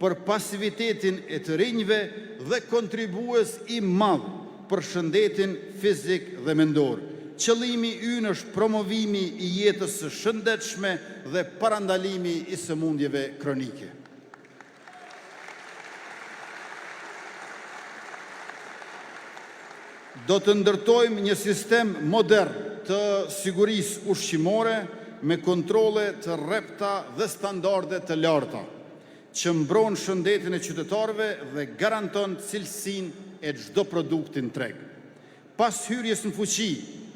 për pasivitetin e të rinjve dhe kontribues i madh për shëndetin fizik dhe mendor. Qëllimi ynë është promovimi i jetës së shëndetshme dhe parandalimi i sëmundjeve kronike. Do të ndërtojmë një sistem modern të sigurisë ushqimore me kontrole të rrepta dhe standarde të larta, që mbron shëndetin e qytetarëve dhe garanton cilësinë e çdo produkti në treg. Pas hyrjes në fuqi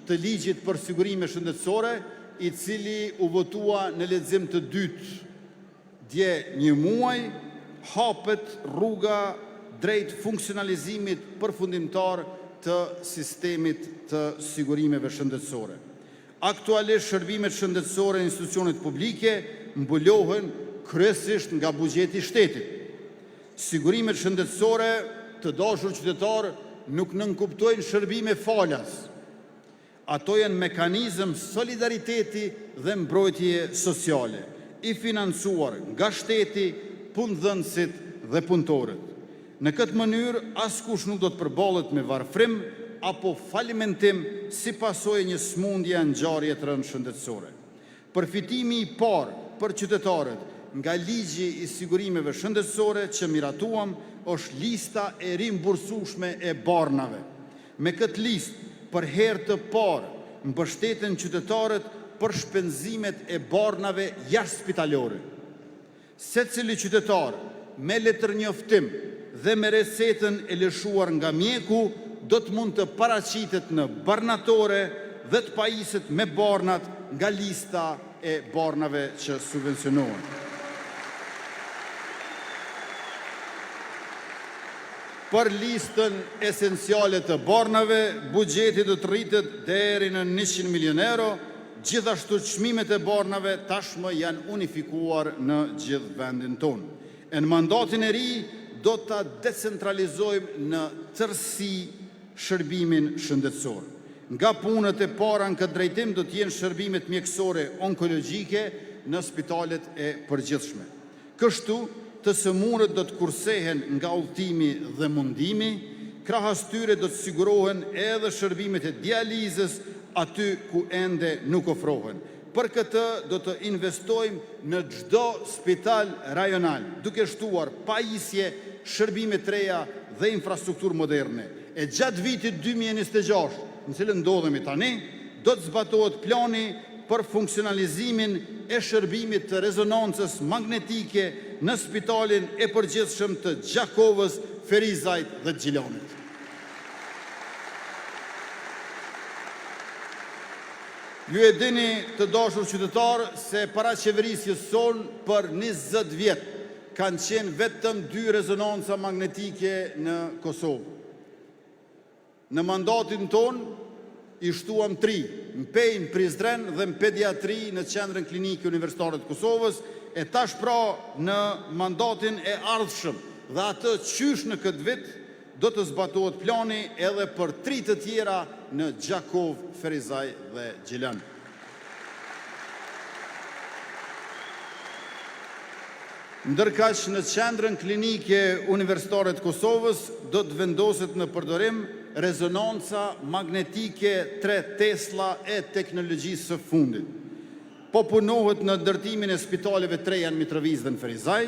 të ligjit për sigurime shëndetësore, i cili u votua në lexim të dytë dje një muaj, hapet rruga drejt funksionalizimit përfundimtar të sistemit të sigurimeve shëndetësore. Aktualisht shërbimet shëndetësore në institucionet publike mbulohen kryesisht nga buxheti i shtetit. Sigurimet shëndetësore, të dashur qytetar, nuk nënkuptojnë shërbime falas. Ato janë mekanizëm solidariteti dhe mbrojtje sociale, i financuar nga shteti, punëdhënësit dhe punëtorët. Në këtë mënyrë, askush nuk do të përballet me varfrim apo falimentim si pasojë e një smundje ngjarje të rëndë shëndetësore. Përfitimi i parë për qytetarët nga ligji i sigurimeve shëndetësore që miratuam është lista e rimbursueshme e barnave. Me këtë listë, për herë të parë mbështeten qytetarët për shpenzimet e barnave jashtëspitalore. Secili qytetar me letërnjoftim dhe me resetën e lëshuar nga mjeku do të mund të paraqitet në barnatore dhe të pajiset me barnat nga lista e barnave që subvencionohen. Për listën esenciale të barnave, buxheti do të rritet deri në 100 milion euro, gjithashtu çmimet e barnave tashmë janë unifikuar në gjithë vendin tonë. Në mandatin e ri do ta decentralizojmë në tërësi shërbimin shëndetësor. Nga punët e para në këtë drejtim do të jenë shërbimet mjekësore onkologjike në spitalet e përgjithshme. Kështu, të sëmurët do të kursehen nga udhëtimi dhe mundimi, krahas tyre do të sigurohen edhe shërbimet e dializës aty ku ende nuk ofrohen. Për këtë do të investojmë në çdo spital rajonal, duke shtuar pajisje, shërbime të reja dhe infrastrukturë moderne. E gjatë vitit 2026, në cilën ndodhemi tani, do të zbatohet plani për funksionalizimin e shërbimit të rezonancës magnetike në spitalin e përgjithshëm të Gjakovës, Ferizajt dhe Gjilanit. Ju e dini, të dashur qytetarë, se para qeverisjes sonë për 20 vjetë kanë qenë vetëm 2 rezonanca magnetike në Kosovë. Në mandatin tonë i shtuam 3, në Pejnë, Prizren dhe në pediatri në qendrën klinike universitare të Kosovës, e tash pra në mandatin e ardhshëm dhe atë qysh në këtë vit do të zbatohet plani edhe për 3 të tjera në Gjakov, Ferizaj dhe Gjilan. Ndërkaq në qendrën klinike universitare të Kosovës do të vendoset në përdorim rezonanca magnetike 3 Tesla e teknologjisë së fundit. Po punohet në ndërtimin e spitaleve 3 janë Mitrovic dhe në Ferizaj.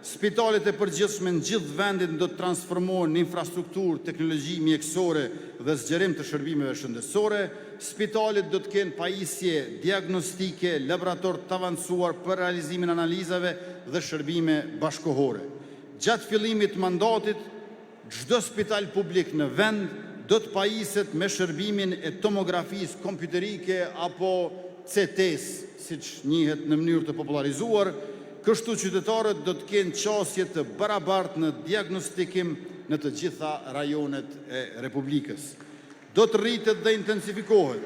Spitalet e përgjithshme në gjithë vendin do të transformohen në infrastrukturë, teknologji mjekësore dhe zgjerim të shërbimeve shëndetësore. Spitalet do të kenë pajisje diagnostike, laborator të avancuar për realizimin e analizave dhe shërbime bashkohore. Gjatë fillimit të mandatit, çdo spital publik në vend do të pajiset me shërbimin e tomografisë kompjuterike apo CT-s, siç njihet në mënyrë të popularizuar. Kështu qytetarët do të kenë qasje të barabartë në diagnostikim në të gjitha rajonet e Republikës. Do të rritet dhe intensifikohet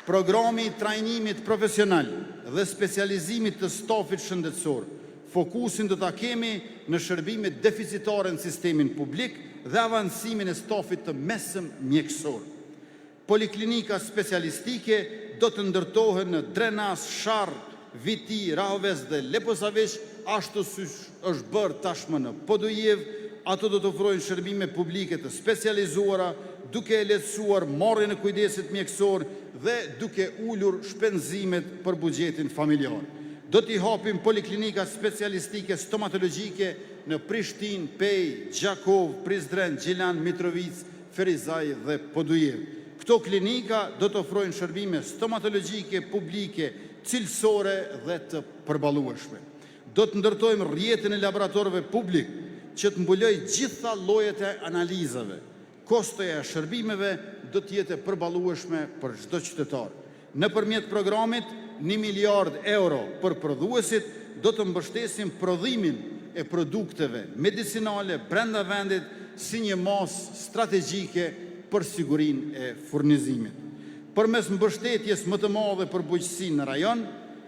programi i trajnimit profesional dhe specializimit të stafit shëndetësor. Fokusin do ta kemi në shërbimet deficitare në sistemin publik dhe avancimin e stafit të mesëm mjekësor. Poliklinika specialistike do të ndërtohen në Drenas, Sharr, Viti, Rahovec dhe Leposaviç, ashtu si është bërë tashmë në Podujev. Ato do të ofrojnë shërbime publike të specializuara, duke e lehtësuar marrjen e kujdesit mjekësor dhe duke ulur shpenzimet për buxhetin familjar. Do t'i hapim poliklinika specialistike stomatologjike në Prishtinë, Pejë, Gjakov, Prizren, Gjilan, Mitrovic, Ferizaj dhe Podujev. Këto klinika do të ofrojnë shërbime stomatologjike publike, cilësore dhe të përballueshme. Do të ndërtojmë rrjetin e laboratorëve publik që të mbulojë gjitha llojet e analizave. Kostoja e shërbimeve do të jetë e përballueshme për çdo qytetar. Nëpërmjet programit 1 miliard euro për prodhuesit do të mbështesim prodhimin e produkteve medicinale brenda vendit si një masë strategjike për sigurinë e furnizimit. Përmes mbështetjes më të madhe për bujqësinë në rajon,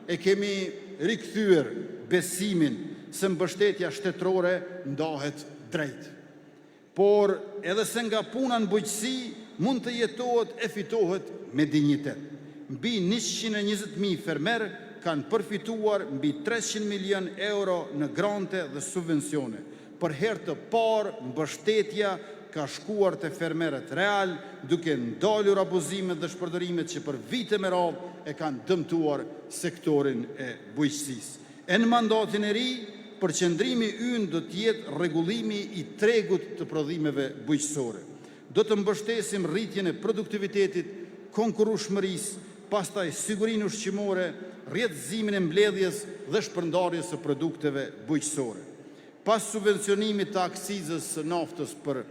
e kemi rikthyer besimin se mbështetja shtetërore ndahet drejt. Por edhe se nga puna në bujqësi mund të jetohet e fitohet me dinjitet. Mbi 120.000 fermer kanë përfituar mbi 300 milion euro në grante dhe subvencione. Për herë të parë mbështetja ka shkuar të fermerët real, duke ndalur abuzimet dhe shpërdorimet që për vite me radhë e kanë dëmtuar sektorin e bujqësisë. E në mandatin e ri, përqendrimi ynë do të jetë rregullimi i tregut të prodhimeve bujqësore. Do të mbështesim rritjen e produktivitetit, konkurrueshmërisë, pastaj sigurinë ushqimore, rrjetëzimin e mbledhjes dhe shpërndarjes së produkteve bujqësore. Pas subvencionimit të akcizës së naftës për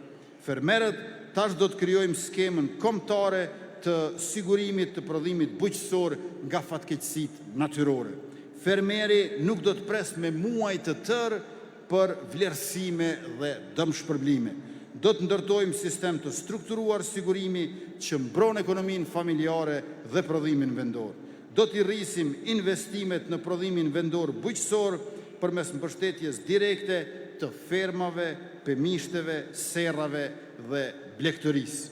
fermerët, tash do të krijojmë skemën kombëtare të sigurimit të prodhimit bujqësor nga fatkeqësitë natyrore. Fermeri nuk do të pres me muaj të tërë për vlerësime dhe dëmshpërblime. Do të ndërtojmë sistem të strukturuar sigurimi që mbron ekonominë familjare dhe prodhimin vendor. Do t'i rrisim investimet në prodhimin vendor bujqësor përmes mbështetjes direkte të fermave, pemishteve, serrave dhe blegtërisë.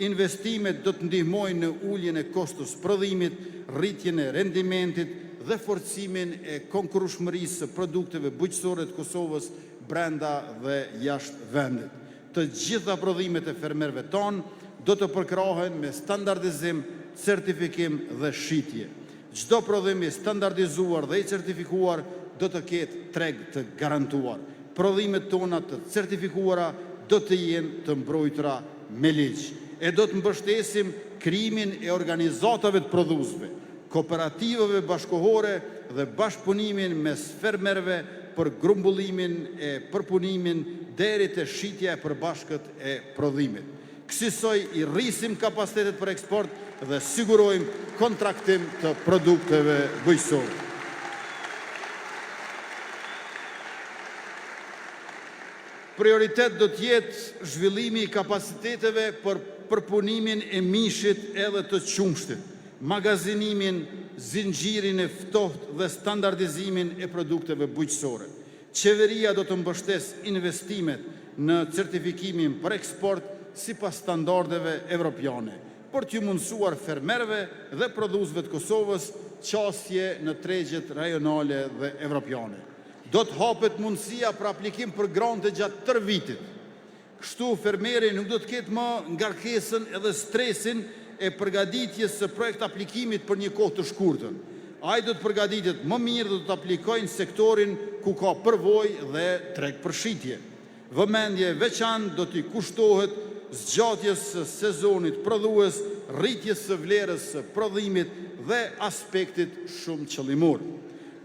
Investimet do të ndihmojnë në uljen e kostos prodhimit, rritjen e rendimentit dhe forcimin e konkurrueshmërisë së produkteve bujqësore të Kosovës brenda dhe jashtë vendit. Të gjitha prodhimet e fermerëve tonë do të përkrahen me standardizim, certifikim dhe shitje. Çdo prodhim i standardizuar dhe i certifikuar do të ketë treg të garantuar. Prodhimet tona të certifikuara do të jenë të mbrojtura me ligj. E do të mbështesim krijimin e organizatave të prodhuesve, kooperativave bashkohore dhe bashkëpunimin mes fermerëve për grumbullimin e përpunimin deri te shitja e përbashkët e prodhimit. Kësaj i rrisim kapacitetet për eksport dhe sigurojmë kontraktim të produkteve bujqësore. Prioritet do t'jetë zhvillimi I kapaciteteve për përpunimin e mishit edhe të qumshtit, magazinimin, zinxhirin e ftohtë dhe standardizimin e produkteve bujqësore. Qeveria do të mbështes investimet në certifikimin për eksport sipas standardeve evropiane, për t'ju mundësuar fermerëve dhe prodhuesve të Kosovës qasje në tregjet rajonale dhe evropiane. Do të hapet mundësia për aplikim për grante gjatë tërë vitit. Kështu fermeri nuk do të ketë më ngarkesën edhe stresin e përgatitjes së projekt aplikimit për një kohë të shkurtër. Ai do të përgatitet më mirë dhe do të aplikojnë sektorin ku ka përvojë dhe treg përshitje. Vëmendje veçantë do t'i kushtohet zgjatjes së sezonit prodhues, rritjes së vlerës së prodhimit dhe aspektit shumë qëllimor.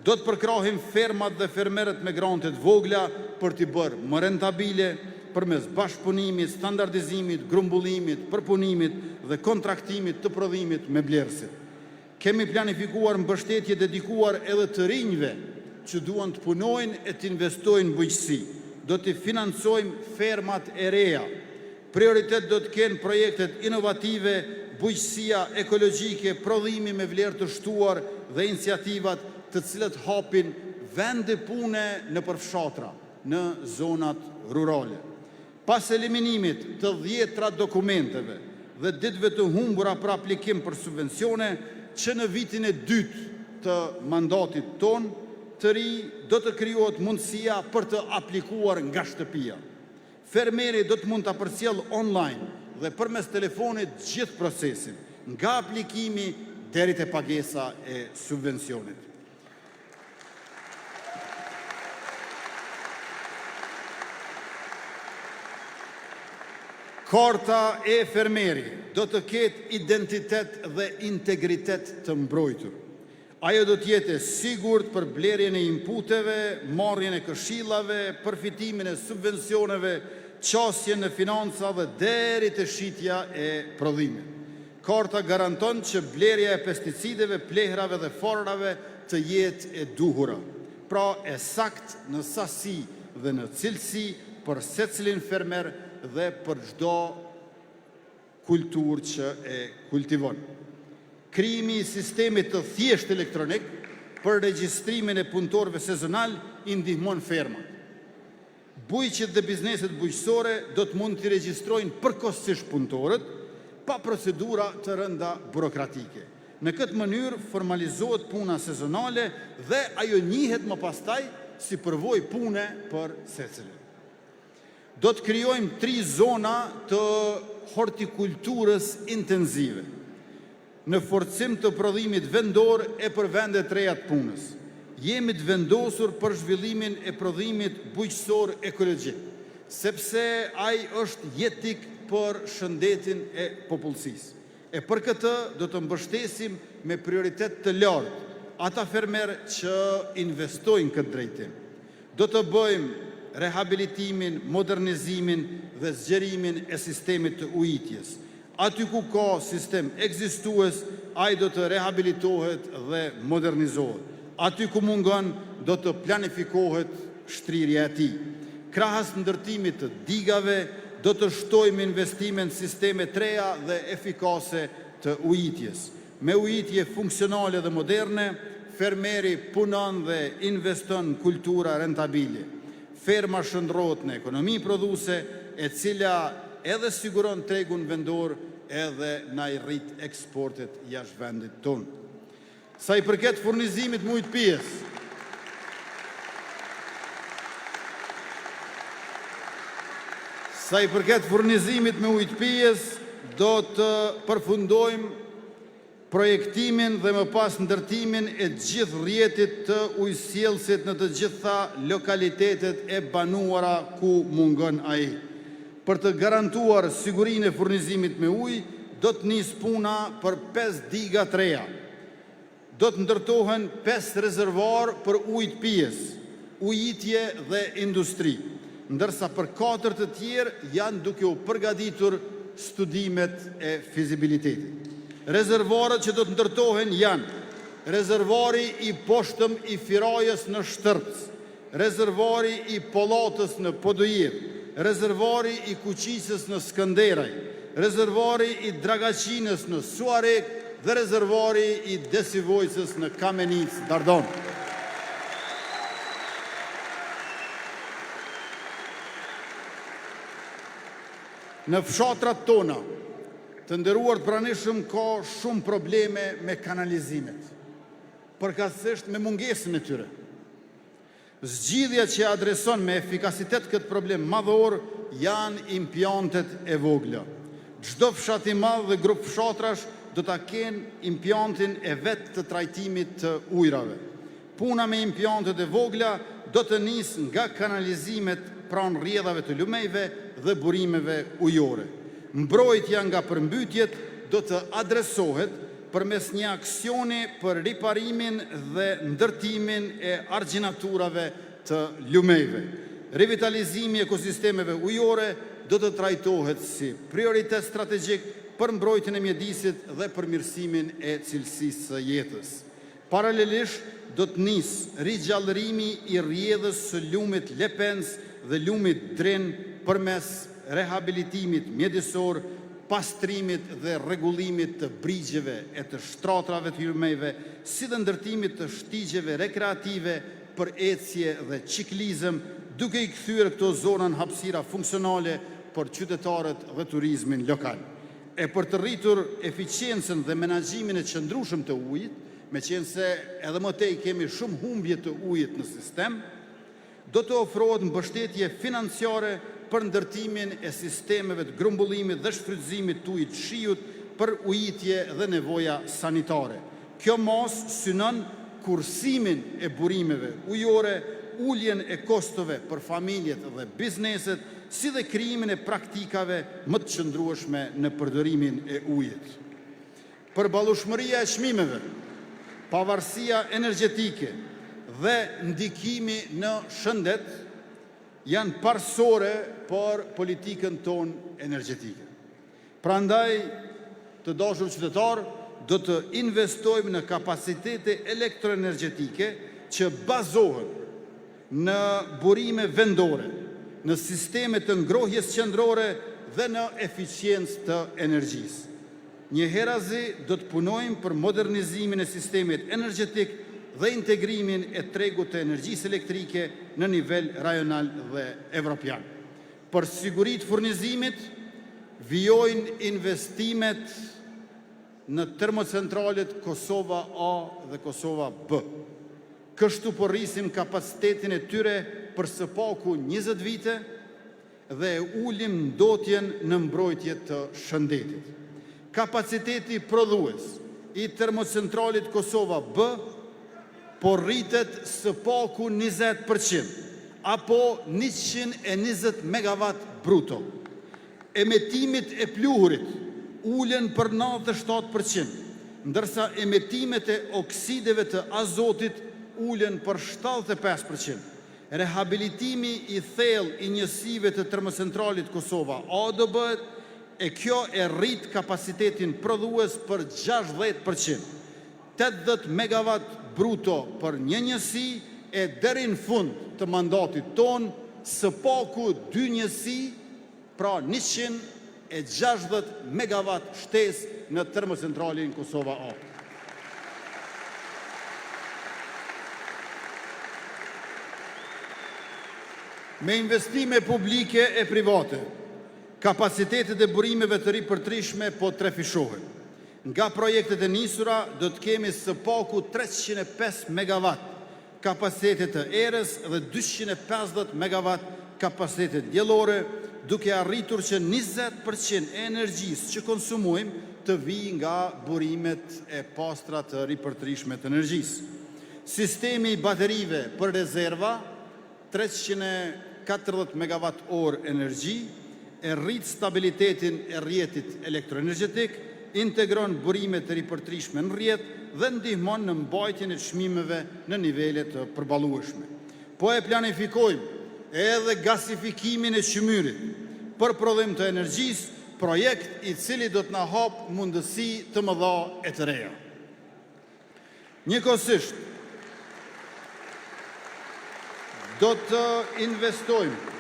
Do të përkrahim fermat dhe fermerët me grante të vogla për t'i bërë më rentabile përmes bashkëpunimit, standardizimit, grumbullimit, përpunimit dhe kontraktimit të prodhimit me blerësit. Kemi planifikuar mbështetje dedikuar edhe të rinjve që duan të punojnë e të investojnë bujqësi. Do t'i financojmë fermat e reja. Prioritet do të kenë projektet inovative, bujqësia ekologjike, prodhimi me vlerë të shtuar dhe iniciativat të cilët hapin vende pune në përfshatra, në zonat rurale. Pas eliminimit të 10 dokumenteve dhe ditëve të humbura për aplikim për subvencione, që në vitin e 2 të mandatit ton, të ri do të krijohet mundësia për të aplikuar nga shtëpia. Fermeri do të mund të përcjell online dhe përmes telefonit gjithë procesin, nga aplikimi deri te pagesa e subvencionit. Karta e fermeri do të ketë identitet dhe integritet të mbrojtur. Ajo do të jetë sigurt për blerjen e inputeve, marrjen e këshillave, përfitimin e subvencioneve, qasjen në financa dhe deri te shitja e prodhimit. Karta garanton që blerja e pesticideve, plehrave dhe forrave të jetë e duhura, pra e sakt në sasi dhe në cilësi për secilin fermer dhe për çdo kulturë që e kultivon. Krijimi I sistemit të thjesht elektronik për regjistrimin e punëtorëve sezonal I ndihmon fermat. Bujqit dhe bizneset bujqësore do të mund të regjistrojnë përkohësisht punëtorët pa procedura të rënda burokratike. Në këtë mënyrë formalizohet puna sezonale dhe ajo njihet më pastaj si përvojë pune për secilin. Do të krijojmë 3 zona të hortikulturës intenzive, në forcim të prodhimit vendor e për vendet të reja të punës. Jemi të vendosur për zhvillimin e prodhimit bujqësor ekologjik, sepse ai është jetik për shëndetin e popullsisë. E për këtë do të mbështesim me prioritet të lartë ata fermerë që investojnë këtë drejtim. Do të bëjmë rehabilitimin, modernizimin dhe zgjerimin e sistemit të ujitjes. Aty ku ka sistem ekzistues, ai do të rehabilitohet dhe modernizohet. Aty ku mungon, do të planifikohet shtrirja e tij. Krahas ndërtimit të digave, do të shtojmë investime në sisteme të reja dhe efikase të ujitjes. Me ujitje funksionale dhe moderne, fermeri punon dhe investon në kultura rentabile. Ferma shndrohet në ekonomi prodhuese, e cila edhe siguron tregun vendor edhe na I rrit eksportet jashtë vendit tonë. Sa I përket furnizimit me ujë të pijes, do të përfundojmë projektimin dhe më pas ndërtimin e gjithë rrjetit të ujësjellësit në të gjitha lokalitetet e banuara ku mungon ai. Për të garantuar sigurinë e furnizimit me ujë, do të nis puna për 5 diga të reja. Do të ndërtohen 5 rezervuar për ujë të pijes, ujitje dhe industri, ndërsa për 4 të tjerë janë duke u përgatitur studimet e fizibilitetit. Rezervuarët që do të ndërtohen janë rezervuari I poshtëm I Firajës në Shtërpës, rezervuari I Pollatës në Podujevë, rezervari i Kuqisës në Skënderaj, rezervari i Dragaçinës në Suarek dhe rezervari i Desivojcës në Kamenic Dardon. Në fshatrat tona, të nderuar pranishëm, ka shumë probleme me kanalizimet, përkatësisht me mungesën e tyre. Zgjidhja që adreson me efikasitet këtë problem madhor janë impjantet e vogla. Çdo fshat i madh dhe grup fshatrash do ta kenë impjantin e vet të trajtimit të ujrave. Puna me impjantet e vogla do të nisë nga kanalizimet pranë rrjedhave të lumejve dhe burimeve ujore. Mbrojtja nga përmbytjet do të adresohet përmes një aksioni për riparimin dhe ndërtimin e argjinaturave të lumejve. Revitalizimi i ekosistemeve ujore do të trajtohet si prioritet strategjik për mbrojtjen e mjedisit dhe përmirësimin e cilësisë së jetës. Paralelisht, do të nisë rigjallërimi i rrjedhës së lumit Lepens dhe lumit Dren përmes rehabilitimit mjedisor, pastrimit dhe rregullimit të brigjeve e të shtratrave të lumejve, si dhe ndërtimit të shtigjeve rekreative për ecje dhe ciklizëm, duke i kthyer këto zona në hapësira funksionale për qytetarët dhe turizmin lokal. E për të rritur eficiencën dhe menaxhimin e qëndrueshëm të ujit, meqense edhe më tej kemi shumë humbje të ujit në sistem, do të ofrohet mbështetje financiare për ndërtimin e sistemeve të grumbullimit dhe shfrytëzimit të ujit shiut për ujitje dhe nevoja sanitare. Kjo mos synon kursimin e burimeve ujore, uljen e kostove për familjet dhe bizneset, si dhe krijimin e praktikave më të qëndrueshme në përdorimin e ujit. Përballueshmëria e çmimeve, pavarësia energjetike dhe ndikimi në shëndet janë parsore për politikën tonë energjetike. Prandaj, të dashur qytetarë, do të investojmë në kapacitete elektroenergjetike që bazohen në burime vendore, në sisteme të ngrohjes qendrore dhe në eficiencë të energjisë. Njëherëzi do të punojmë për modernizimin e sistemit energjetik dhe integrimin e tregut të energjisë elektrike në nivel rajonal dhe evropian. Për siguritë furnizimit, vijojnë investimet në termocentralet Kosova A dhe Kosova B. Kështu po rrisim kapacitetin e tyre për së paku 20 vite dhe ulim ndotjen në mbrojtje të shëndetit. Kapaciteti prodhues i termocentralit Kosova B po rritet së paku 20%, apo 120 megawatt bruto. Emetimet e pluhurit ulen për 97%, ndërsa emetimet e oksideve të azotit ulen për 75%. Rehabilitimi i thellë i njësive të termocentralit Kosova A do bëhet, e kjo e rrit kapacitetin prodhues për 60%. 80 megawatt bruto për një njësi e deri në fund të mandatit ton, së paku 2 njësi, pra 160 megawatt shtesë në termocentralin Kosova A. Me investime publike e private, kapacitetet e burimeve të ripërtrishme po trefishohen. Nga projektet e nisura do të kemi së paku 305 megawatt kapacitetet të erës dhe 250 megawatt kapacitetet diellore, duke arritur që 20% e energjisë që konsumojmë të vijë nga burimet e pastra të ripërtrishme të energjisë. Sistemi i baterive për rezerva, 340 megawatt orë energji, e rrit stabilitetin e rrjetit elektroenergjetik, integron burimet të ripërtrishme në rrjet dhe ndihmon në mbajtjen e çmimeve në nivele të përballueshme. Po e planifikojmë edhe gasifikimin e Qymyrit për prodhim të energjisë, projekt i cili do të na hap mundësi të mëdha e të reja. Njëkohësisht, do të investojmë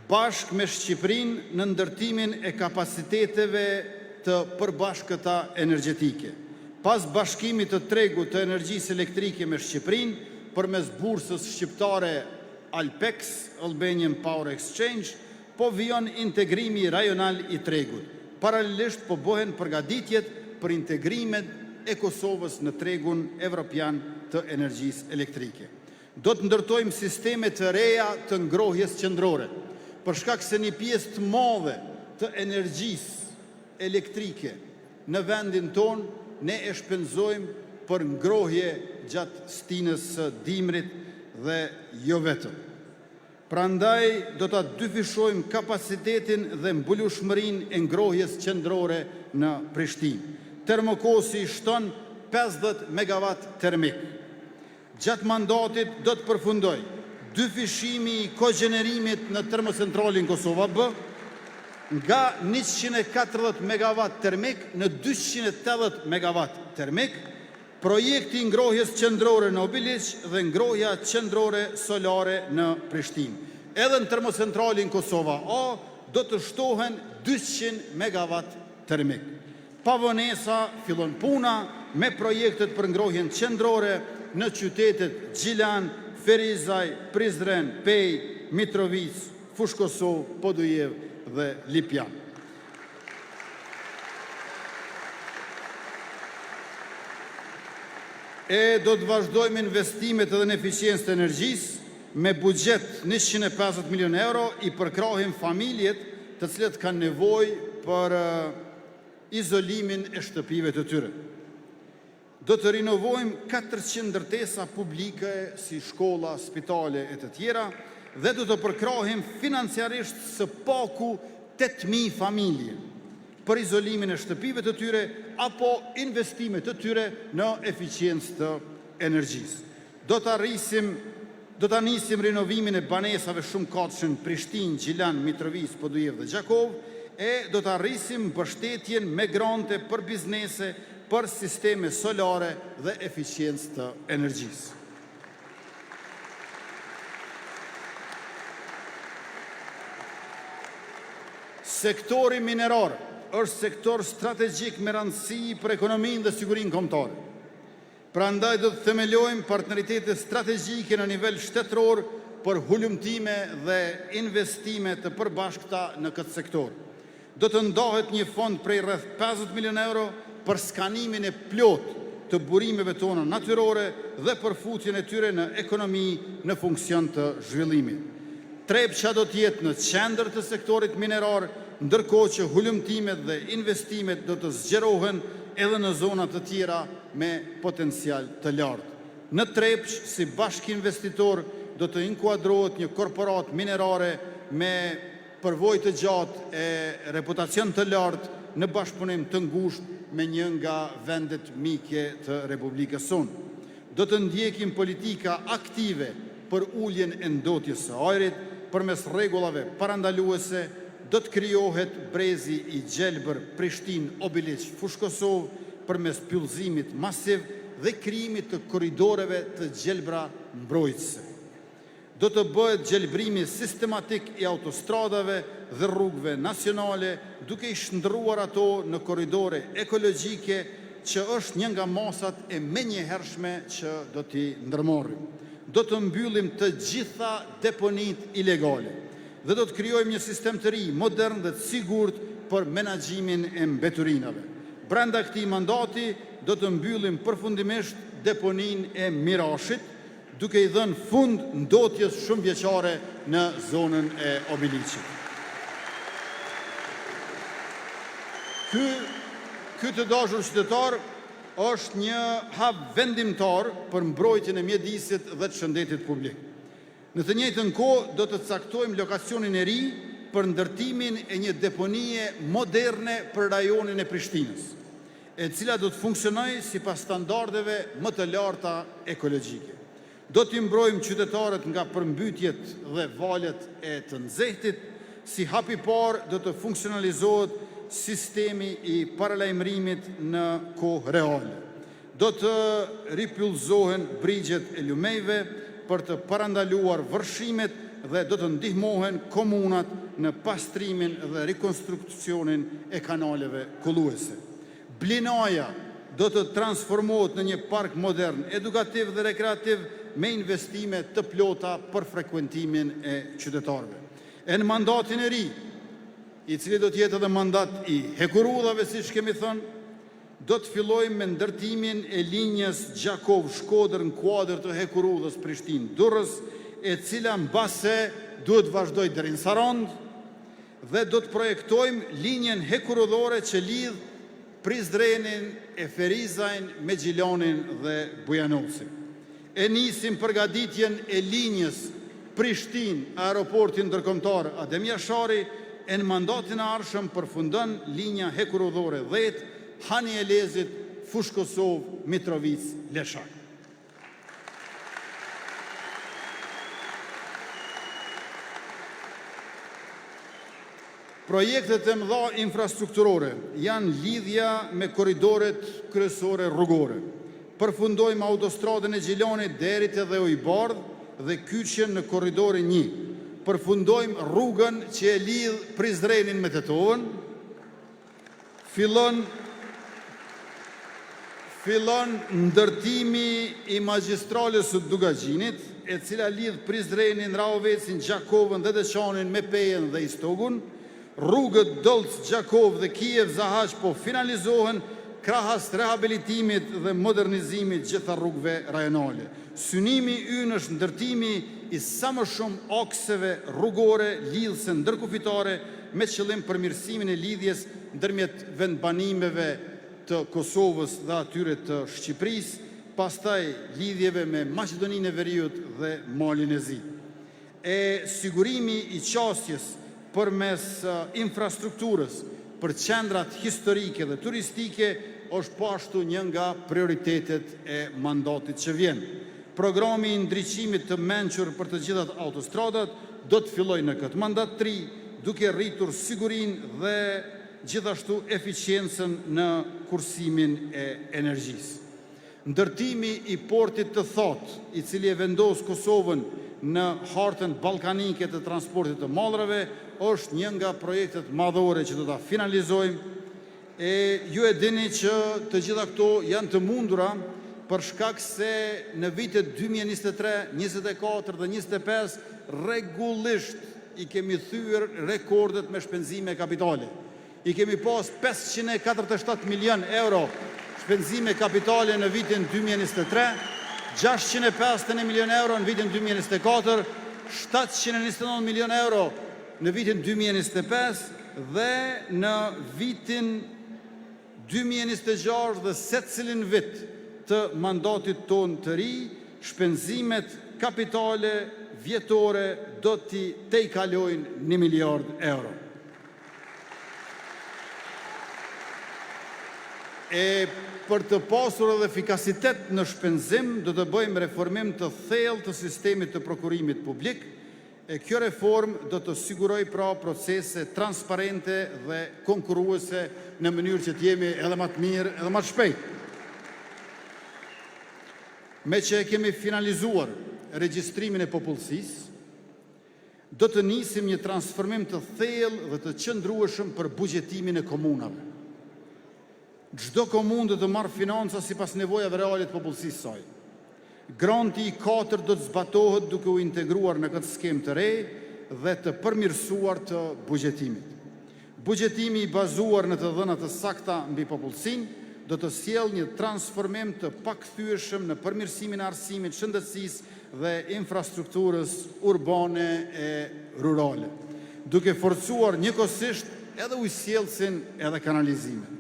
bashkë me Shqipërinë në ndërtimin e kapaciteteve të përbashkëta energjetike. Pas bashkimit të tregut të energjisë elektrike me Shqipërinë, përmes bursës shqiptare Alpex, Albanian Power Exchange, po vijon integrimi rajonal i tregut. Paralelisht po bëhen përgatitjet për integrimet e Kosovës në tregun evropian të energjisë elektrike. Do të ndërtojmë sisteme të reja të ngrohjes qendrore, për shkak se një pjesë të madhe të energjisë elektrike në vendin tonë ne e shpenzojmë për ngrohje gjatë stinës së dimrit dhe jo vetëm. Prandaj do ta dyfishojmë kapacitetin dhe mbulueshmërinë e ngrohjes qendrore në Prishtinë. Termokosi shton 50 megawatt termik. Gjatë mandatit do të përfundoj dyfishimi i kogjenerimit në termocentralin Kosova B nga 140 megawatt termik në 280 megawatt termik, projekti i ngrohjes qendrore në Obiliq dhe ngrohja qendrore solare në Prishtinë. Edhe në termocentralin Kosova A do të shtohen 200 megawatt termik. Pa vonesa fillon puna me projektet për ngrohjen qendrore në qytetet Gjilan, Ferizaj, Prizren, Pej, Mitrovic, Fushkosov, Podujev dhe Lipjan. E do të vazhdojmë investimet edhe në eficiencë të energjisë me buxhet 150 milion euro i përkrahim familjet të cilët kanë nevojë për izolimin e shtëpive të tyre. Do të rinovojmë 400 ndërtesa publike si shkolla, spitale e të tjera dhe do të përkrahim financiarisht së paku 8.000 familje për izolimin e shtëpive të tyre apo investime të tyre në eficiencë të energjisë. Do ta nisim rinovimin e banesave shumëkatëshe në Prishtinë, Gjilan, Mitrovic, Podujev dhe Gjakov e do ta rrisim mbështetjen me grante për biznese, për sisteme solare dhe eficiencë të energjisë. Sektori minerar është sektor strategjik me rëndësi për ekonominë dhe sigurinë kombëtare. Prandaj do të themelojmë partneritete strategjike në nivel shtetëror për hulumtime dhe investime të përbashkëta në këtë sektor. Do të ndahet një fond prej rreth 50 milion euro për skanimin e plot të burimeve tona natyrore dhe përfutjen e tyre në ekonomi në funksion të zhvillimit. Trepça do të jetë në qendër të sektorit minerar, ndërkohë që hulumtimet dhe investimet do të zgjerohen edhe në zona të tjera me potencial të lartë. Në Trepç, si bashkëinvestitor, do të inkuadrohet një korporat minerare me përvojë të gjatë e reputacion të lartë në bashkëpunim të ngushtë me një nga vendet mike të Republikës sonë. Do të ndjekim politika aktive për uljen e ndotjes së ajrit përmes rregullave parandaluese. Do të krijohet brezi i gjelbër Prishtinë-Obiliq-Fushkosov përmes pyllëzimit masiv dhe krijimit të korridoreve të gjelbra mbrojtëse. Do të bëhet gjelbrimi sistematik i autostradave dhe rrugëve nacionale, duke i shndruar ato në korridore ekologjike, që është një nga masat e menjëhershme që do t'i ndërmarrim. Do të mbyllim të gjitha deponit ilegale dhe do të krijojmë një sistem të ri, modern dhe të sigurt për menaxhimin e mbeturinave. Brenda këtij mandati do të mbyllim përfundimisht deponinë e Mirashit, duke i dhënë fund ndotjes shumëvjeçare në zonën e Obiliqit. Ky të dashur qytetar është një hap vendimtar për mbrojtjen e mjedisit dhe të shëndetit publik. Në të njëjtën kohë do të caktojmë lokacionin e ri për ndërtimin e një deponie moderne për rajonin e Prishtinës, e cila do të funksionojë sipas standardeve më të larta ekologjike. Do t'i mbrojmë qytetarët nga përmbytjet dhe valet e të nxehtit. Si hap i parë do të funksionalizohet sistemi i paralajmërimit në kohë reale. Do të ripyllëzohen brigjet e lumejve për të parandaluar vërshimet dhe do të ndihmohen komunat në pastrimin dhe rekonstruksionin e kanaleve kolluese. Blinaja do të transformohet në një park modern, edukativ dhe rekreativ me investime të plota për frekuentimin e qytetarëve. E në mandatin e ri, i cili do të jetë edhe mandat i hekurudhave, siç kemi thënë, do të fillojmë me ndërtimin e linjës Gjakov-Shkodër në kuadër të hekurudhës Prishtinë-Durrës, e cila mbase duhet vazhdoj deri në Sarand, dhe do të projektojmë linjën hekurudhore që lidh Prizrenin, e Ferizajn, me Gjilanin dhe Bujanosin. E nisim përgatitjen e linjës Prishtinë, aeroportin ndërkombëtar Adem Jashari, e në mandatin e ardhshëm përfundon linja hekurudhore 10, Hani Elezit, Fush Kosovë, Mitrovic, Leshak. Projektet e mëdha infrastrukturore janë lidhja me korridoret kryesore rrugore. Përfundojmë autostradën e Gjilanit deri te dhe Ujbardh dhe kyçjen në korridorin 1. Përfundojmë rrugën që e lidh Prizrenin me Tetovën. Fillon ndërtimi i magjistrales së Dugagjinit, e cila lidh Prizrenin, Rahovecin, Gjakovën dhe Deçanin me Pejën dhe Istogun. Rrugët Dolc-Gjakov dhe Kijev-Zahaq po finalizohen krahas rehabilitimit dhe modernizimit gjitha rrugëve rajonale. Synimi ynë është ndërtimi i sa më shumë akseve rrugore lidhëse ndërkufitare me qëllim përmirësimin e lidhjes ndërmjet vendbanimeve të Kosovës dhe atyre të Shqipërisë, pastaj lidhjeve me Maqedoninë e Veriut dhe Malin e Zi. E sigurimi i qasjes përmes infrastrukturës për qendrat historike dhe turistike është po ashtu një nga prioritetet e mandatit që vjen. Programi i ndriçimit të mençur për të gjithat autostradat do të fillojë në këtë mandat 3, duke rritur sigurinë dhe gjithashtu eficiencën në kursimin e energjisë. Ndërtimi i portit të Thot, i cili e vendos Kosovën në hartën ballkanike të transportit të mallrave, është një nga projektet madhore që do ta finalizojmë. E ju e dini që të gjitha këto janë të mundura për shkak se në vitet 2023, 24 dhe 25 rregullisht i kemi thyer rekordet me shpenzime kapitale. I kemi pas 547 milion euro shpenzime kapitale në vitin 2023, 651 milion euro në vitin 2024, 729 milion euro në vitin 2025 dhe në vitin 2026 dhe secilin vit të mandatit ton të ri, shpenzimet kapitale vjetore do t'i tejkalojnë 1 miliard euro. E për të pasur edhe efikasitet në shpenzim, do të bëjmë reformim të thellë të sistemit të prokurimit publik. E kjo reform do të siguroj pra procese transparente dhe konkurruese në mënyrë që t'jemi edhe më të mirë, edhe më të shpejt. Me që e kemi finalizuar regjistrimin e popullsisë, do të nisim një transformim të thellë dhe të qëndrueshëm për buxhetimin e komunave. Çdo komunë do të marrë financa sipas nevojave reale të popullsisë saj. Granti i 4 do të zbatohet duke u integruar në këtë skemë të re dhe të përmirësuar të buxhetimit. Buxhetimi i bazuar në të dhëna të sakta mbi popullsinë do të sjellë një transformim të pakthyeshëm në përmirësimin e arsimit, shëndetësisë dhe infrastrukturës urbane e rurale, duke forcuar njëkohësisht edhe ujësjellsin edhe kanalizimin.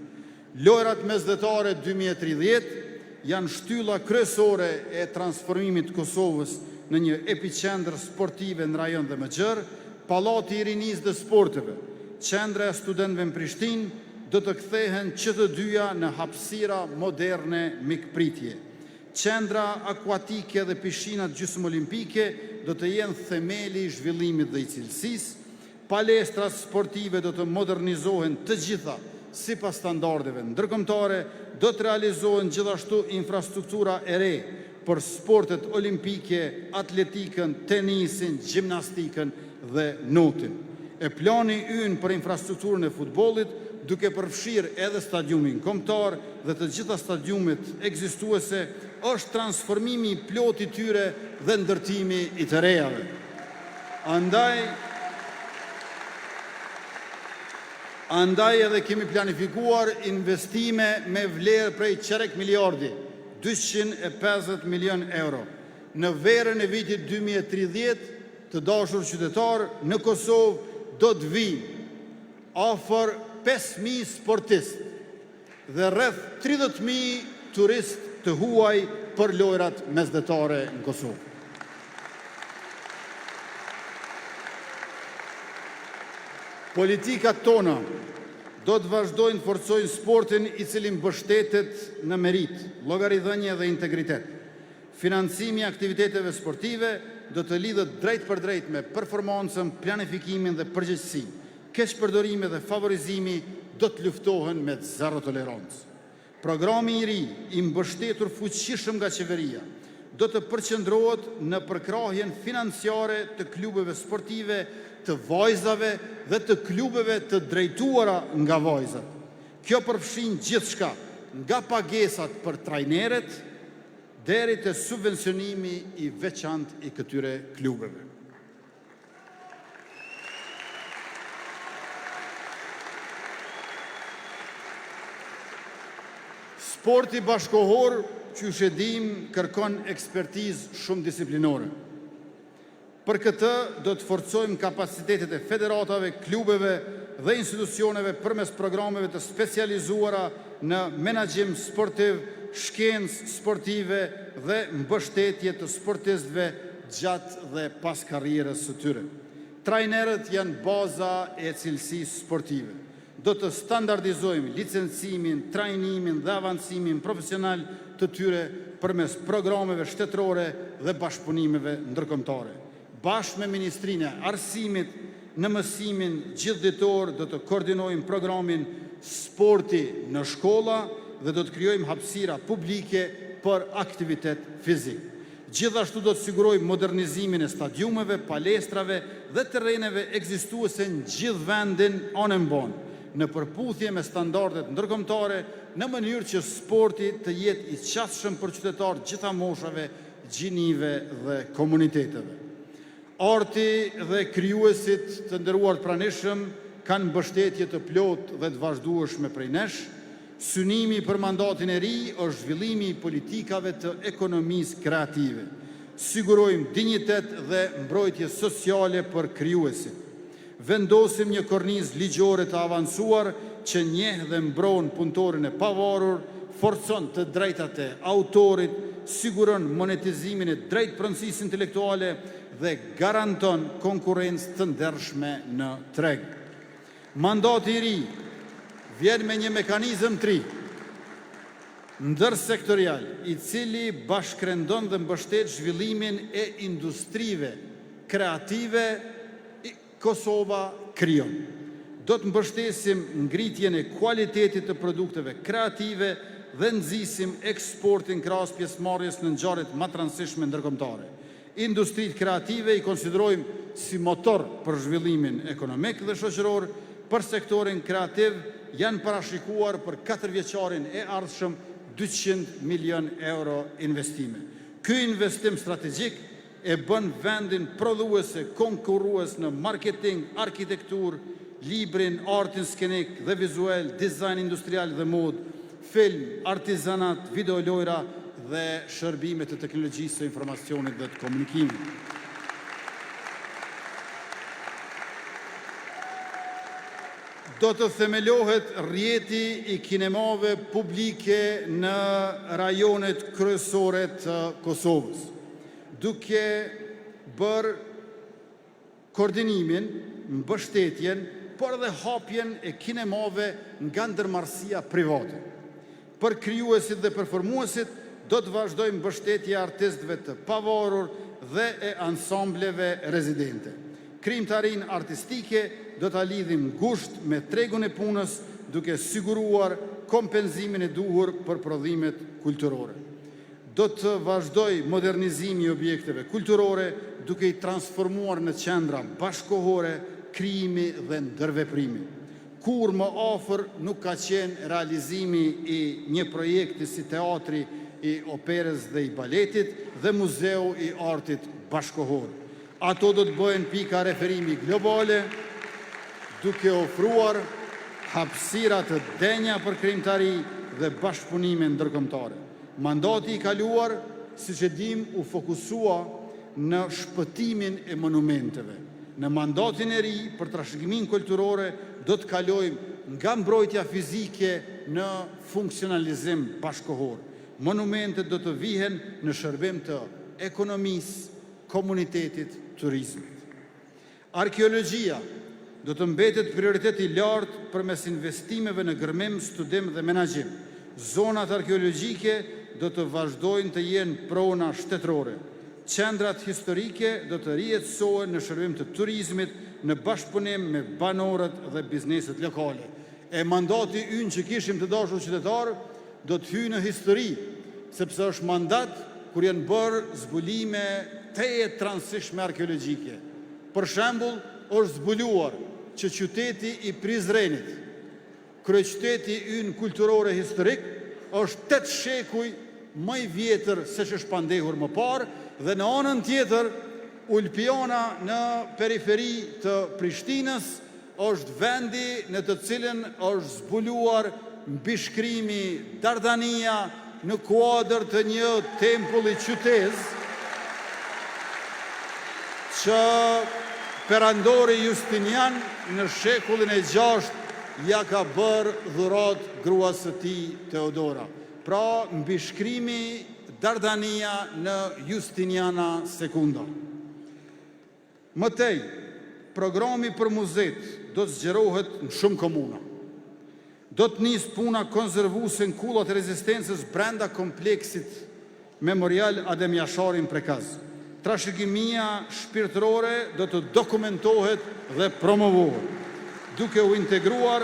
Lojrat mesdhetare 2030 janë shtylla kryesore e transformimit të Kosovës në një epicentër sportive në rajon dhe më gjerë. Pallati i rinisë dhe sporteve, qendra e studentëve në Prishtinë do të kthehen që të dyja në hapësira moderne mikpritje. Qendra akuatike dhe pishinat gjysmë olimpike do të jenë themeli i zhvillimit dhe i cilësisë. Palestrat sportive do të modernizohen të gjitha sipas standardeve ndërkombëtare, do të realizohen gjithashtu infrastruktura e re për sportet olimpike, atletikën, tenisin, gjimnastikën dhe notin. E plani ynë për infrastrukturën e futbollit, duke përfshirë edhe stadiumin kombëtar dhe të gjitha stadiumet ekzistuese, është transformimi i plotit tyre dhe ndërtimi i të rejave. Andaj edhe kemi planifikuar investime me vlerë prej qerek miliardi, 250 milion euro. Në verën e vitit 2030, të dashur qytetar, në Kosovë do të vinë afër 5.000 sportistë dhe rreth 30.000 turistë të huaj për lojrat mesdhetare në Kosovë. Politikat tona do të vazhdojnë të forcojnë sportin i cili mbështetet në merit, llogaridhënie dhe integritet. Financimi i aktiviteteve sportive do të lidhet drejt për drejt me performancën, planifikimin dhe përgjegjësinë. Keqpërdorimi dhe favorizimi do të luftohen me zero tolerancë. Programi i ri i mbështetur fuqishëm nga qeveria do të përqendrohet në përkrahjen financiare të klubeve sportive, të vajzave dhe të klubeve të drejtuara nga vajzat. Kjo përfshin gjithçka, nga pagesat për trajnerët deri te subvencionimi i veçantë i këtyre klubeve. Sporti bashkohor, qysh e dim, kërkon ekspertizë shumë disiplinore. Për këtë do të forcojmë kapacitetet e federatave, klubeve dhe institucioneve përmes programeve të specializuara në menaxhim sportiv, shkencë sportive dhe mbështetje të sportistëve gjatë dhe pas karrierës së tyre. Trajnerët janë baza e cilësisë sportive. Do të standardizojmë licencimin, trajnimin dhe avancimin profesional të tyre përmes programeve shtetërore dhe bashkëpunimeve ndërkombëtare. Bashkë me Ministrinë e Arsimit, në mësimin gjithditor do të koordinojmë programin Sporti në shkolla dhe do të krijojmë hapësira publike për aktivitet fizik. Gjithashtu do të sigurojmë modernizimin e stadiumeve, palestrave dhe terreneve ekzistuese në gjithë vendin anëmbon, në përputhje me standardet ndërkombëtare, në mënyrë që sporti të jetë i qasshëm për qytetarë gjitha moshave, gjinive dhe komuniteteve. Arti dhe krijuesit të nderuar pranishëm kanë mbështetje të plotë dhe të vazhdueshme prej nesh. Synimi për mandatin e ri është zhvillimi i politikave të ekonomisë kreative. Sigurojmë dinjitet dhe mbrojtje sociale për krijuesit. Vendosim një kornizë ligjore të avancuar që njeh dhe mbron punëtorin e pavarur, forcon të drejtat e autorit, siguron monetizimin e drejtë pronësisë intelektuale dhe garanton konkurrencë të ndershme në treg. Mandati i ri vjen me një mekanizëm të ri, ndërsektorial, i cili bashkërendon dhe mbështet zhvillimin e industrive kreative Kosova krijon. Do të mbështesim ngritjen e kualitetit të produkteve kreative dhe nxisim eksportin krahas pjesëmarrjes në ngjarjet më të rëndësishme ndërkombëtare. Industritë kreative i konsiderojmë si motor për zhvillimin ekonomik dhe shoqëror. Për sektorin kreativ janë parashikuar për 4 vjeçarin e ardhshëm 200 milion euro investime. Ky investim strategjik e bën vendin prodhuese, konkurrues në marketing, arkitektur, librin, artin skenik dhe vizual, dizajn industrial dhe mod, film, artizanat, videolojra dhe shërbime të teknologjisë së informacionit dhe të komunikimit. Do të themelohet rrjeti i kinemave publike në rajonet kryesore të Kosovës, duke bërë koordinimin, mbështetjen, por edhe hapjen e kinemave nga ndërmarrësia private. Për krijuesit dhe performuesit do të vazhdojmë mbështetje artistëve të pavarur dhe e ansambleve rezidente. Krijimtarinë artistike do ta lidhim ngushtë me tregun e punës, duke siguruar kompenzimin e duhur për prodhimet kulturore. do të vazhdoj modernizimi i objekteve kulturore, duke i transformuar në qendra bashkohore, krijimi dhe ndërveprimi. Kur më afër nuk ka qenë realizimi i një projekti si teatri i operës dhe i baletit dhe muzeu i artit bashkohor. Ato do të bëhen pika referimi globale, duke ofruar hapësira të denja për krijimtari dhe bashkëpunime ndërkombëtare. Mandati i kaluar, siç e dim, u fokusua në shpëtimin e monumenteve. Në mandatin e ri për trashëgiminë kulturore do të kalojmë nga mbrojtja fizike në funksionalizim bashkohor. Monumentet do të vihen në shërbim të ekonomisë, komunitetit, turizmit. Arkeologjia do të mbetet prioritet i lartë përmes investimeve në gërmim, studim dhe menaxhim. Zonat arkeologjike do të vazhdojnë të jenë prona shtetërore. Qendrat historike do të rijetësohen në shërbim të turizmit në bashkëpunim me banorët dhe bizneset lokale. E mandati ynë që kishim të dashur qytetarë do të hyjë në histori, sepse është mandat kur janë bërë zbulime teje të rëndësishme arkeologjike. Për shembull, është zbuluar që qyteti i Prizrenit, kryeqyteti ynë kulturore historik, është 8 shekuj më i vjetër se që është pandehur më parë, dhe në anën tjetër, Ulpiana në periferi të Prishtinës është vendi në të cilën është zbuluar mbishkrimi Dardania në kuadër të një tempulli qytet që perandori Justinian në shekullin e 6 ja ka bërë dhurat gruas së tij Teodora. Pra mbishkrimi Dardania në Justiniana Sekunda. Mëtej, programi për muzet do të zgjerohet në shumë komuna. Do të nisë puna konservuese në kullat e rezistencës brenda kompleksit memorial Adem Jashari në Prekaz. Trashëgimia shpirtërore do të dokumentohet dhe promovohet, duke u integruar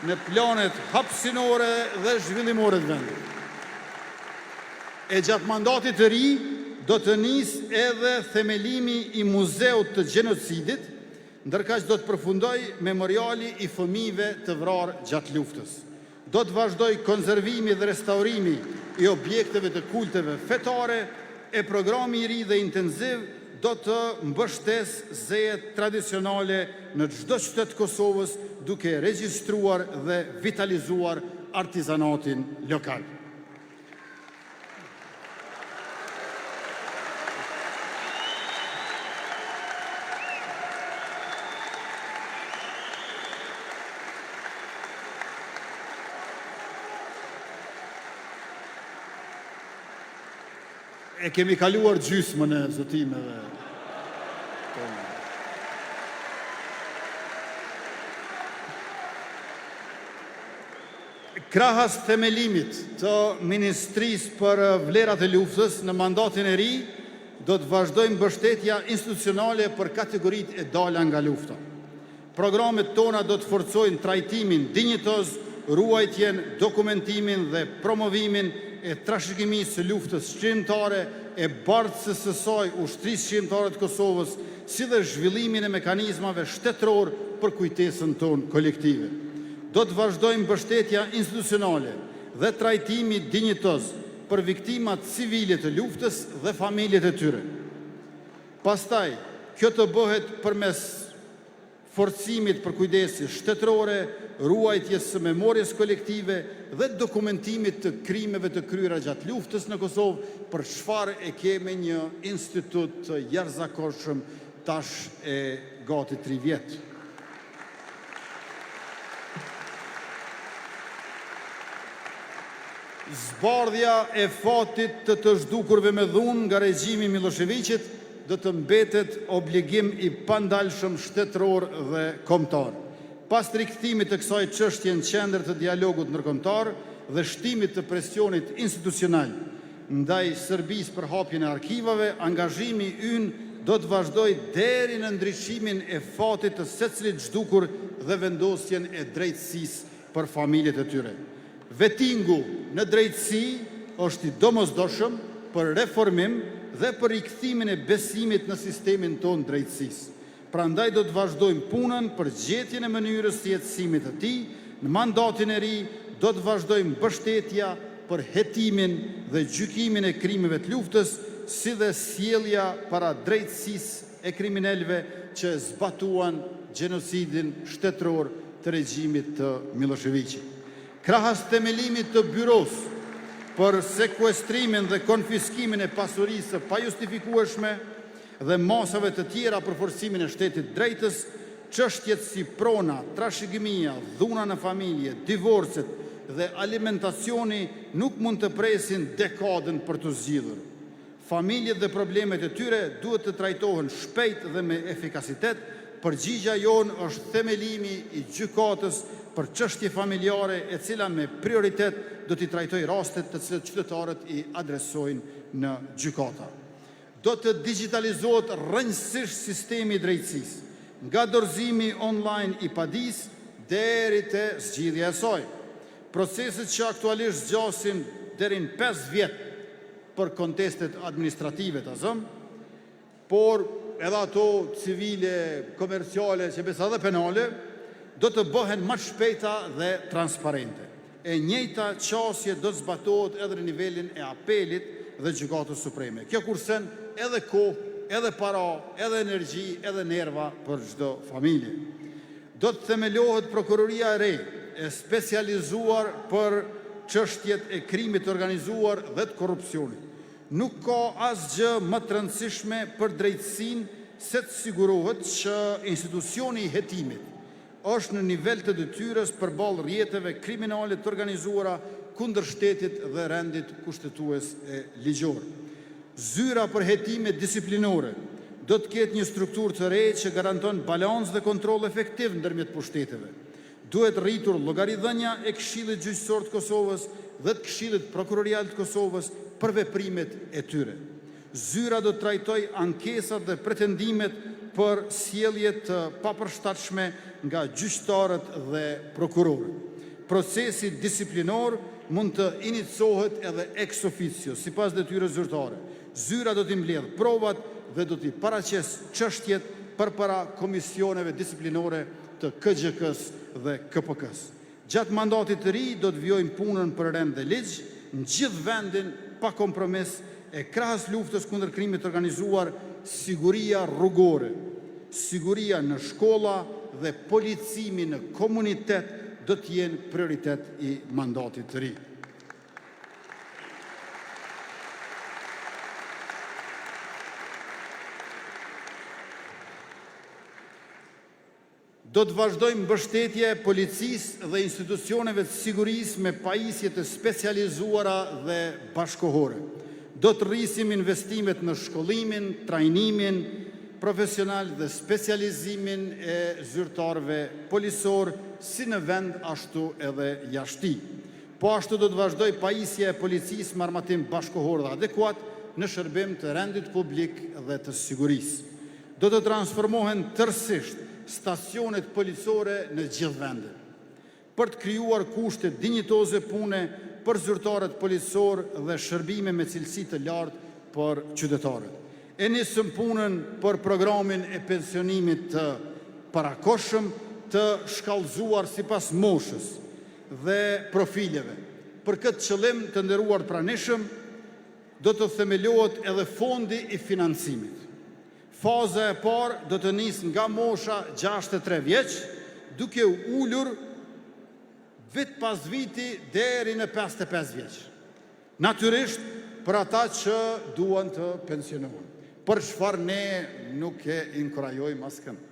në planet hapësinore dhe zhvillimore të vendit. E gjatë mandatit të ri, do të nisë edhe themelimi i muzeut të gjenocidit, ndërkaq do të përfundoj memoriali i fëmijëve të vrarë gjatë luftës. Do të vazhdoj konservimi dhe restaurimi i objekteve të kulteve fetare, e programi i ri dhe intensiv do të mbështes zejet tradicionale në çdo qytet të Kosovës, duke regjistruar dhe vitalizuar artizanatin lokal. E kemi kaluar gjysmën e zotimeve. Krahas themelimit të Ministrisë për Vlerat e Luftës në mandatin e ri, do të vazhdojmë mbështetja institucionale për kategoritë e dala nga lufta. Programet tona do të forcojnë trajtimin dinjitoz, ruajtjen, dokumentimin dhe promovimin e trashëgimisë së luftës shqiptare, e bardhësisë së saj ushtrisë shqiptare të Kosovës, si dhe zhvillimin e mekanizmave shtetëror për kujtesën tonë kolektive. Do të vazhdojmë mbështetja institucionale dhe trajtimi dinjitoz për viktimat civile të luftës dhe familjet e tyre. Pastaj, kjo të bëhet përmes forcimit për kujdesje shtetërore, ruajtjes së memorjes kolektive dhe dokumentimit të krimeve të kryera gjatë luftës në Kosovë, për çfarë e kemi një institut të jashtëzakonshëm tash e gati 3 vjet. Zbardhja e fatit të zhdukurve me dhunë nga regjimi Miloševićit do të mbetet obligim i pandalshëm shtetëror dhe kombëtar. Pas rikthimit të kësaj çështje në qendër të dialogut ndërkombëtar dhe shtimit të presionit institucional ndaj Serbisë për hapjen e arkivave, angazhimi ynë do të vazhdojë deri në ndryshimin e fatit të secilit zhdukur dhe vendosjen e drejtësisë për familjet e tyre. Vetingu në drejtësi është i domosdoshëm për reformim dhe për rikthimin e besimit në sistemin tonë drejtësisë. Prandaj do të vazhdojmë punën për gjetjen e mënyrës së jetësimit të tij. Në mandatin e ri do të vazhdojmë mbështetja për hetimin dhe gjykimin e krimeve të luftës, si dhe sjellja para drejtësisë e kriminalëve që zbatuan gjenocidin shtetëror të regjimit të Miloševićit. Krahas themelimit të byros për sekuestrimin dhe konfiskimin e pasurisë së pajustifikueshme dhe masave të tjera për forcimin e shtetit drejtës, çështjet si prona, trashëgimia, dhuna në familje, divorcet dhe alimentacioni nuk mund të presin dekadën për të zgjidhur. Familjet dhe problemet e tyre duhet të trajtohen shpejt dhe me efikasitet. Përgjigja jonë është themelimi i gjykatës për çështje familjare, e cila me prioritet do t'i trajtojë rastet të cilët qytetarët i adresojnë në gjykata. Do të digitalizohet rrënjësisht sistemi i drejtësisë, nga dorëzimi online i padisë deri te zgjidhja e saj. Proceset që aktualisht zgjasin deri në 5 vjet për kontestet administrative të zëm, por edhe ato civile, komerciale, që besa dhe penale, do të bëhen më shpejta dhe transparente. E njëjta qasje do të zbatohet edhe në nivelin e apelit dhe gjykatës supreme. Kjo kursen edhe kohë, edhe para, edhe energji, edhe nerva për çdo familje. Do të themelohet prokuroria e re, e specializuar për çështjet e krimit organizuar dhe të korrupsionit. Nuk ka asgjë më të rëndësishme për drejtësinë se të sigurohet që institucioni i hetimit është në nivel të detyrës përballë rrjeteve kriminale të organizuara kundër shtetit dhe rendit kushtetues e ligjor. Zyra për hetime disiplinore do të ketë një strukturë të re që garanton balans dhe kontroll efektiv ndërmjet pushteteve. Duhet rritur llogaridhënia e Këshillit Gjyqësor të Kosovës dhe të Këshillit Prokurorial të Kosovës për veprimet e tyre. Zyra do të trajtojë ankesat dhe pretendimet për sjellje të papërshtatshme nga gjyqtarët dhe prokurorët. Procesi disiplinor mund të iniciohet edhe ex officio, sipas detyrës zyrtare. Zyra do t'i mbledh provat dhe do t'i paraqes çështjet përpara komisioneve disiplinore të KGK-s dhe KPK-s. Gjatë mandatit të ri do të vjojmë punën për rend dhe ligj në gjithë vendin pa kompromis, e krahas luftës kundër krimit të organizuar, siguria rrugore, siguria në shkolla dhe policimi në komunitet do të jenë prioritet i mandatit të ri. Do të vazhdojmë mbështetje e policisë dhe institucioneve të sigurisë me pajisje të specializuara dhe bashkohore. Do të rrisim investimet në shkollimin, trajnimin profesional dhe specializimin e zyrtarëve policor, si në vend ashtu edhe jashti. Po ashtu do të vazhdoj pajisja e policisë me armatim bashkohor dhe adekuat në shërbim të rendit publik dhe të sigurisë. Do të transformohen tërësisht stacionet policore në gjithë vendet, për të krijuar kushte dinjitoze pune për zyrtarët policor dhe shërbime me cilësi të lartë për qytetarët. E nisëm punën për programin e pensionimit të parakohshëm të shkallëzuar sipas moshës dhe profileve. Për këtë qëllim të nderuar pranishëm, do të themelohet edhe fondi i financimit. Faza e parë do të nisë nga mosha 63 vjeç, duke u ulur vit pas viti deri në 55 vjeç. Natyrisht për ata që duan të pensionohen, për çfarë ne nuk e inkurajojmë askënd.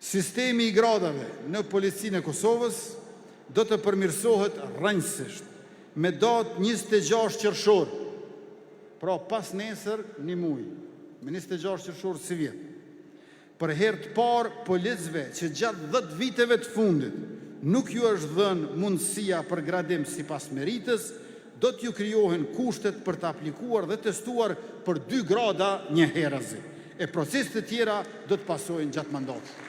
Sistemi i gradave në Policinë e Kosovës do të përmirësohet rrënjësisht me datë 26 qershor, pra pas nesër një muaj, me 26 qershor si vjet. Për herë të parë policëve që gjatë 10 viteve të fundit nuk ju është dhënë mundësia për gradim sipas meritës, do t'ju krijohen kushtet për të aplikuar dhe testuar për 2 grada një herëzi. E proceset e tjera do të pasojnë gjatë mandatit.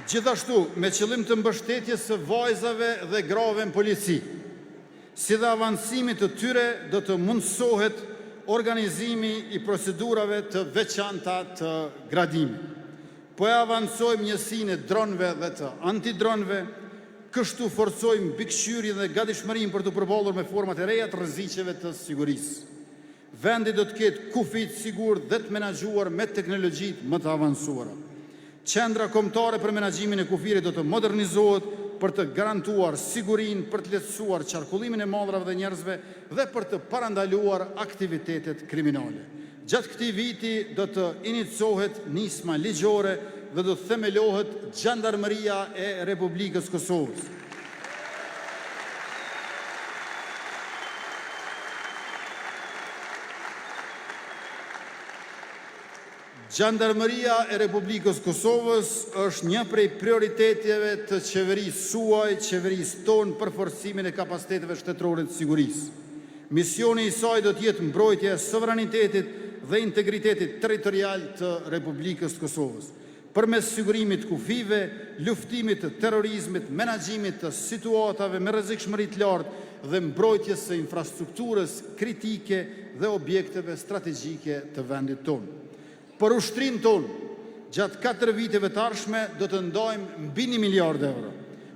Gjithashtu, me qëllim të mbështetjes së vajzave dhe grave në polici, si dhe avancimit të tyre do të mundësohet organizimi i procedurave të veçanta të gradimit. Po e avancojmë njësinë e dronëve dhe të antidronëve, kështu forcojmë bikëqyrjen dhe gatishmërinë për të përballur me format e reja të rreziqeve të sigurisë. Vendi do të ketë kufi të sigurt dhe të menaxhuar me teknologjitë më të avancuara. Qendra kombëtare për menaxhimin e kufirit do të modernizohet për të garantuar sigurinë, për të lehtësuar qarkullimin e mallrave dhe njerëzve dhe për të parandaluar aktivitetet kriminale. Gjatë këtij viti do të inicijohet nisma ligjore dhe do të themelohet Gjandarmeria e Republikës Kosovës. Gjandarmeria e Republikës Kosovës është një prej prioriteteve të qeverisë suaj, qeverisë tonë për forcimin e kapaciteteve shtetërore të sigurisë. Misioni i saj do të jetë mbrojtja e sovranitetit dhe integritetit territorial të Republikës Kosovës. Përmes sigurimit kufive, luftimit të terrorizmit, menaxhimit të situatave me rrezikshmëri të lartë dhe mbrojtjes së infrastrukturës kritike dhe objekteve strategjike të vendit tonë. Për ushtrinë tonë, gjatë 4 viteve të ardhshme do të ndajmë mbi 1 miliard euro,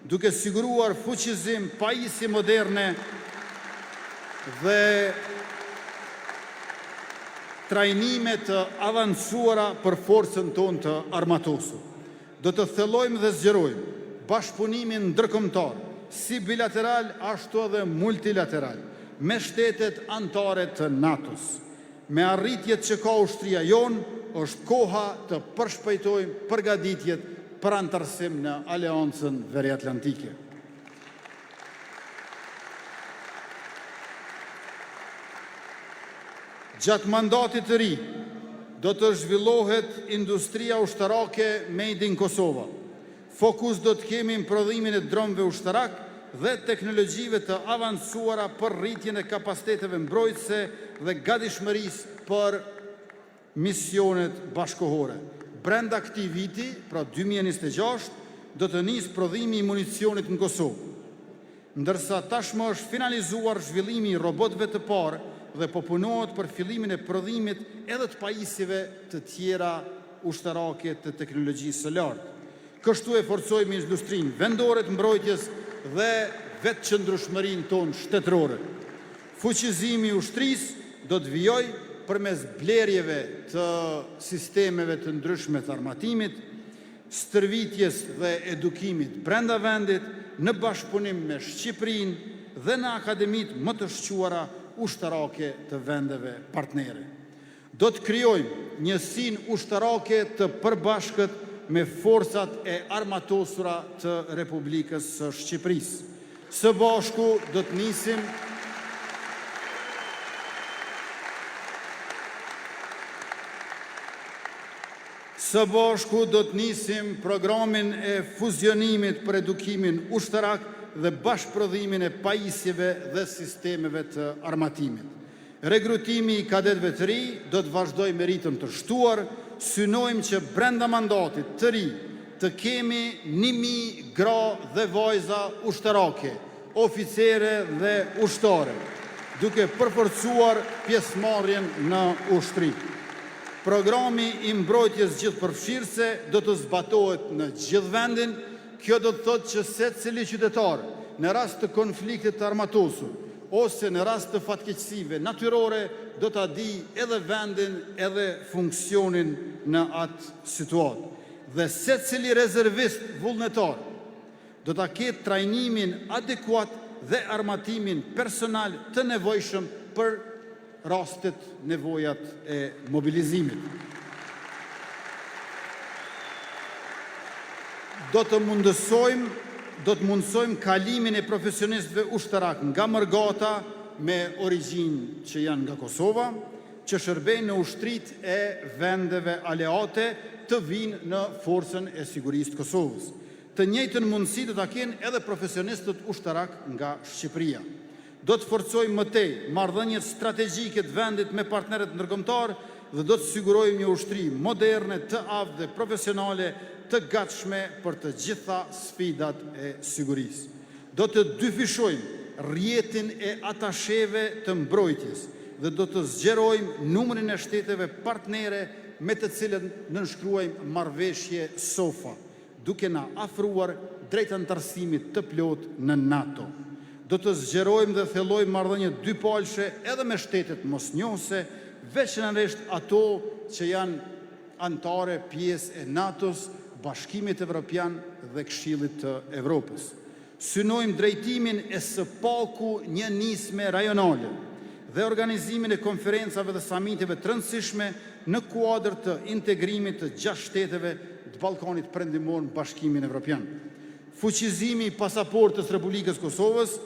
duke siguruar fuqizim, pajisje moderne dhe trajnime të avancuara për forcën tonë të armatosur. Do të thellojmë dhe zgjerojmë bashkëpunimin ndërkombëtar, si bilateral ashtu edhe multilateral, me shtetet anëtare të NATO-s. Me arritjet që ka ushtria jonë, është koha të përshpejtojmë përgatitjet për antarësim në Aleancën Veriatlantike. Gjatë mandatit të ri, do të zhvillohet industria ushtarake Made in Kosova. Fokus do të kemi në prodhimin e dronëve ushtarak dhe teknologjive të avancuara për rritjen e kapaciteteve mbrojtëse dhe gatishmërisë për misionet bashkëkohore. Brenda këtij viti, pra 2026, do të nisë prodhimi i municionit në Kosovë, ndërsa tashmë është finalizuar zhvillimi i robotëve të parë dhe po punohet për fillimin e prodhimit edhe të pajisjeve të tjera ushtarake të teknologjisë së lartë. Kështu e forcojmë industrinë vendore të mbrojtjes dhe vetëqëndrueshmërinë tonë shtetërore. Fuqizimi i ushtrisë do të vijojë përmes blerjeve të sistemeve të ndryshme të armatimit, stërvitjes dhe edukimit brenda vendit, në bashkëpunim me Shqipërinë dhe në akademitë më të shquara ushtarake të vendeve partnere. Do të krijojmë njësinë ushtarake të përbashkët me forcat e armatosura të Republikës së Shqipërisë. Së bashku do të nisim Së bashku do të nisim programin e fuzionimit për edukimin ushtarak dhe bashkëprodhimin e pajisjeve dhe sistemeve të armatimit. Regrutimi i kadetëve të ri do të vazhdojë me ritëm të shtuar, synojmë që brenda mandatit të ri të kemi 1000 gra dhe vajza ushtarake, oficere dhe ushtare, duke përforcuar pjesëmarrjen në ushtri. Programi i mbrojtjes gjithëpërfshirëse do të zbatohet në gjithë vendin. Kjo do të thotë që secili qytetar në rast të konfliktit të armatosur ose në rast të fatkeqësive natyrore do ta di edhe vendin edhe funksionin në atë situatë. Dhe secili rezervist vullnetar do ta ketë trajnimin adekuat dhe armatimin personal të nevojshëm për rastet nevojat e mobilizimit. Do të mundësojmë kalimin e profesionistëve ushtarak nga Mërgata me origjinë që janë nga Kosova, që shërbejnë në ushtrit e vendeve aleate të vinë në forcën e sigurisë të Kosovës. Të njëjtën mundësi do ta kenë edhe profesionistët ushtarak nga Shqipëria. Do të forcojmë më tej marrëdhëniet strategjike të vendit me partnerët ndërkombëtar dhe do të sigurojmë një ushtri moderne, të aftë dhe profesionale të gatshme për të gjitha sfidat e sigurisë. Do të dyfishojmë rrjetin e atasheve të mbrojtjes dhe do të zgjerojmë numrin e shteteve partnere me të cilët nënshkruajmë marrëveshje SOFA, duke na afruar drejt antarësimit të plot në NATO. Do të zgjerojmë dhe thellojmë marrëdhënie dypolshe edhe me shtetet mosnjohëse, veçanërisht ato që janë anëtare pjesë e NATO-s, Bashkimit Evropian dhe Këshillit të Evropës. Synojmë drejtimin e së paku një nisme rajonale dhe organizimin e konferencave dhe samiteve të rëndësishme në kuadër të integrimit të 6 shteteve të Ballkanit Perëndimor në Bashkimin Evropian. Fuqizimi i pasaportës Republikës Kosovës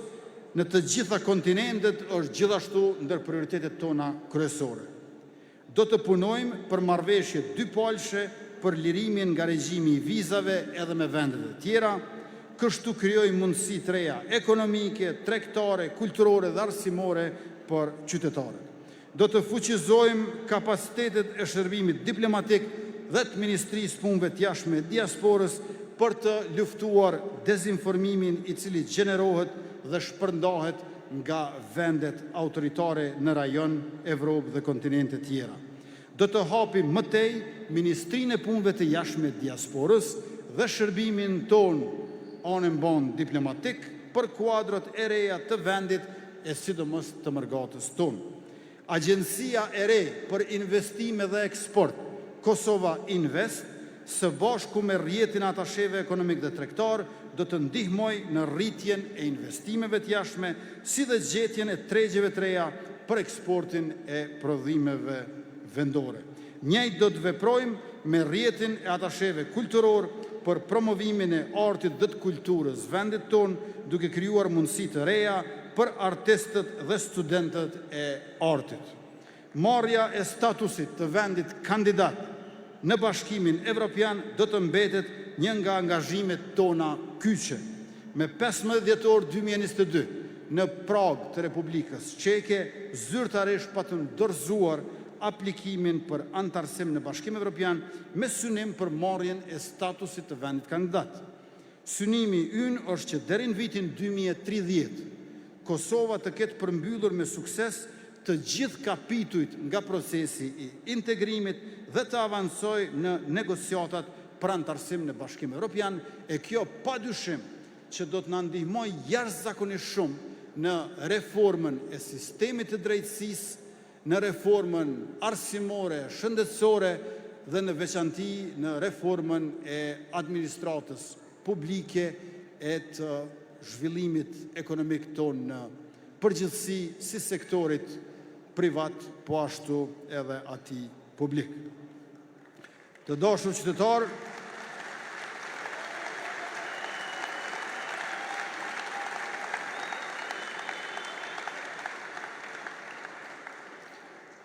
në të gjitha kontinentet është gjithashtu ndër prioritetet tona kryesore. Do të punojmë për marrëveshje dypolshe për lirimin nga regjimi i vizave edhe me vendet e tjera, kështu krijojmë mundësi të reja ekonomike, tregtare, kulturore dhe arsimore për qytetarët. Do të fuqizojmë kapacitetet e shërbimit diplomatik dhe të Ministrisë Punëve të Jashtme të Diasporës për të luftuar dezinformimin i cili gjenerohet dhe shpërndahet nga vendet autoritare në rajon, Evropë dhe kontinente tjera. Do të hapim më tej Ministrinë e Punëve të Jashtme të Diasporës dhe shërbimin ton anëmbon diplomatik për kuadrat e reja të vendit e sidomos të mërgatës tonë. Agjencia e re për investime dhe eksport, Kosova Invest, së bashku me rrjetin e atasheve ekonomik dhe tregtar, do të ndihmoj në rritjen e investimeve të jashtme, si dhe gjetjen e tregjeve të reja për eksportin e prodhimeve vendore. Njëjtë do të veprojmë me rrjetin e atasheve kulturor për promovimin e artit dhe të kulturës vendit tonë, duke krijuar mundësi të reja për artistët dhe studentët e artit. Marrja e statusit të vendit kandidat në Bashkimin Evropian do të mbetet një nga angazhimet tona kyçe. Me 15 dhjetor 2022 në Prag të Republikës Çeke, zyrtarisht pa të dorëzuar aplikimin për antarësim në Bashkimin Evropian me synim për marrjen e statusit të vendit kandidat. Synimi ynë është që deri në vitin 2030 Kosova të ketë përmbyllur me sukses të gjithë kapitujt nga procesi i integrimit dhe të avancoj në negociatat për antarësim në Bashkimin Evropian, e kjo padyshim që do të na ndihmojë jashtëzakonisht shumë në reformën e sistemit të drejtësisë, në reformën arsimore, shëndetësore dhe në veçanti në reformën e administratës publike e të zhvillimit ekonomik tonë në përgjithësi si sektorit privat, po ashtu edhe atij publik. Të dashur qytetarë,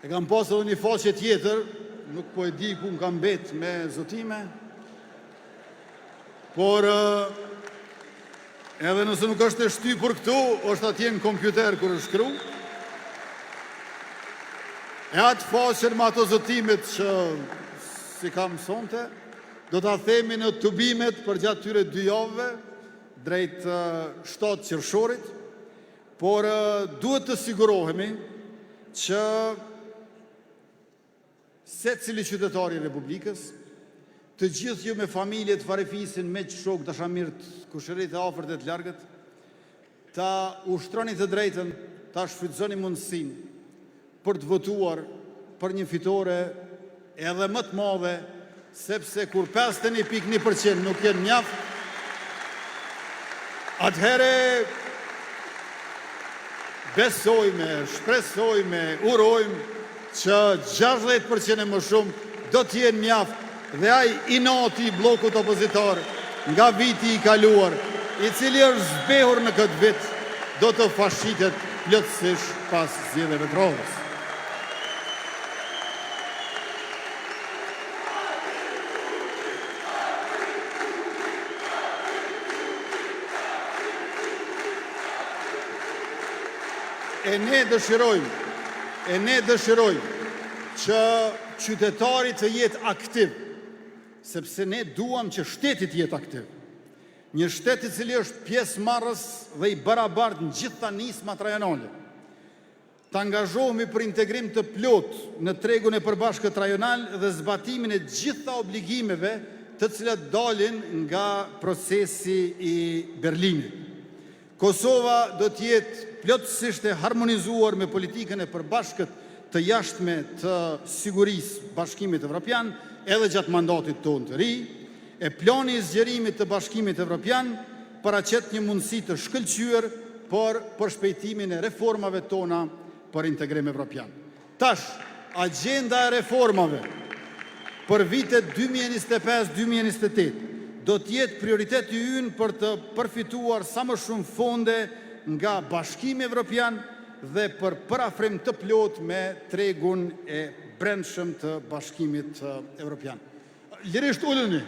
e kam pasur edhe një faqe tjetër, nuk po e di ku kam mbet me zotime, por edhe nëse nuk është e shtypur këtu, është atje në kompjuter kur është shkru. E atë faqen me ato zotimet që si kam sonte, do ta themi në tubimet për gjatë tyre 2 javëve, drejt 7 qershorit, por duhet të sigurohemi që secili qytetari i Republikës, të gjithë ju me familje të farefisin, me shok, dashamirët, kushërit e afërt e të largët, ta ushtroni të drejtën, ta shfrytëzoni mundësinë për të votuar për një fitore edhe më të madhe, sepse kur 51% nuk jenë mjaft, atëhere besojme, shpresojme, urojmë që 60% e më shumë do t'jenë mjaft dhe ai inati i bllokut opozitor nga viti i kaluar, i cili është zbehur në këtë vit, do të fashitet plotësisht pas zgjedhjeve të radhës. E ne dëshirojmë që qytetari të jetë aktiv sepse ne duam që shteti të jetë aktiv. Një shtet i cili është pjesëmarrës dhe i barabartë në gjitha nismat rajonale. Të angazhohemi për integrim të plot në tregun e përbashkët rajonal dhe zbatimin e gjitha obligimeve të cilat dalin nga procesi i Berlinit. Kosova do të jetë plotësisht e harmonizuar me politikën e përbashkët të jashtme të sigurisë Bashkimit Evropian edhe gjatë mandatit tonë të ri, e plani i zgjerimit të Bashkimit Evropian paraqet një mundësi të shkëlqyer për shpejtimin e reformave tona për integrim evropian. Tash, agenda e reformave për vitet 2025-2028 do të jetë prioriteti ynë për të përfituar sa më shumë fonde nga Bashkimi Evropian dhe për parafrim të plot me tregun e brendshëm të Bashkimit Evropian. Lirisht uleni.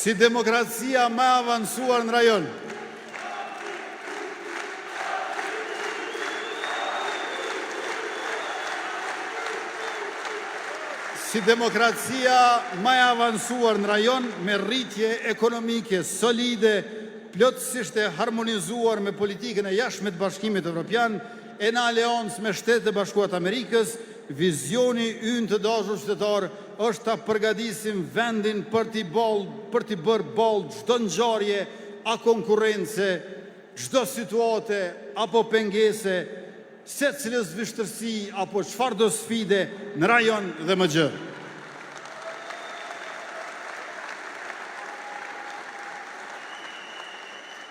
Si demokracia më e avancuar në rajon, si demokracia më e avancuar në rajon me rritje ekonomike solide, plotësisht e harmonizuar me politikën e jashtme të Bashkimit Evropian e në aleancë me Shtetet e Bashkuara të Amerikës, vizioni ynë të dashur qytetar është ta përgatisim vendin për t'i bërë boll çdo ngjarje a konkurrence, çdo situate apo pengese, secilës vështirësi apo çfarë do sfide në rajon dhe më gjë.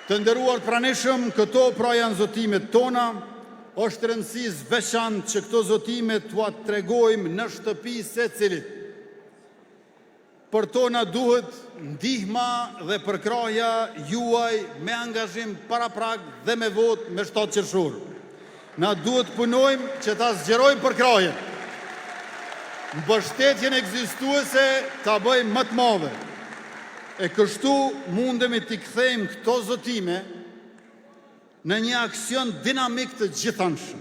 Të nderuar pranishëm, këto pra janë zotimet tona, është rëndësisë veçantë që këto zotime t'ua tregojmë në shtëpi secilit. Për tona duhet ndihma dhe përkrahja juaj me angazhim paraprag dhe me votë me 7 qershor. Na duhet punojmë që ta zgjerojmë përkrahjen. Mbështetjen ekzistuese ta bëjmë më të madhe. E kështu mundemi t'i kthejmë këto zotime në një aksion dinamik të gjithanshëm.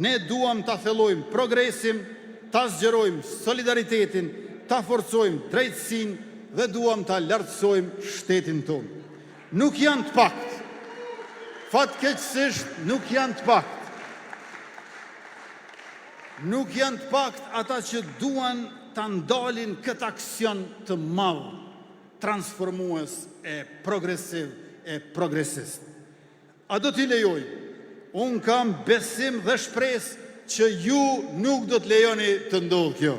Ne duam ta thellojmë progresin, ta zgjerojmë solidaritetin, ta forcojmë drejtësinë dhe duam ta lartësojmë shtetin tonë. Nuk janë të pakt. Fatkeqësisht nuk janë të pakt. Nuk janë të pakt ata që duan ta ndalin këtë aksion të madh, transformues e progresiv e progresist. A do t'i lejoj? Unë kam besim dhe shpresë që ju nuk do të lejoni të ndodhë kjo.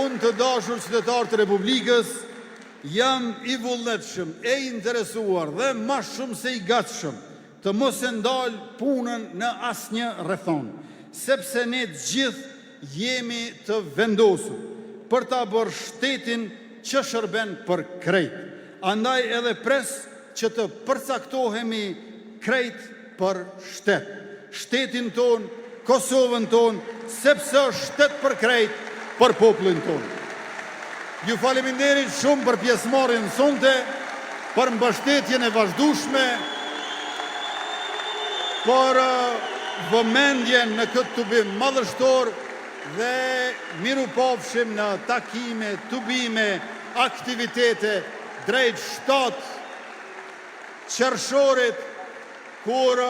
Unë të dashur qytetar të Republikës, jam i vullnetshëm, e interesuar dhe ma shumë se i gatshëm të mos e ndalë punën në asnjë rrethon, sepse ne gjithë jemi të vendosur për ta bërë shtetin që shërben për krejt. Andaj edhe pres që të përcaktohemi krejt për shtet. Shtetin ton, Kosovën ton, sepse është shtet për krejt për popullin ton. Ju faleminderit shumë për pjesëmarrjen sonte, për mbështetjen e vazhdueshme, për vëmendjen në këtë tubim madhështor dhe miru pafshim në takime, tubime, aktivitete drejt 7 qershorit, kur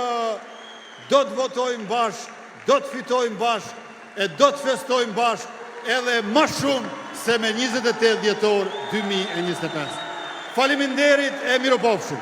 do të votojmë bashkë, do të fitojmë bashkë e do të festojmë bashkë edhe më shumë se me 28 dhjetor 2025. Faleminderit e miru pafshim.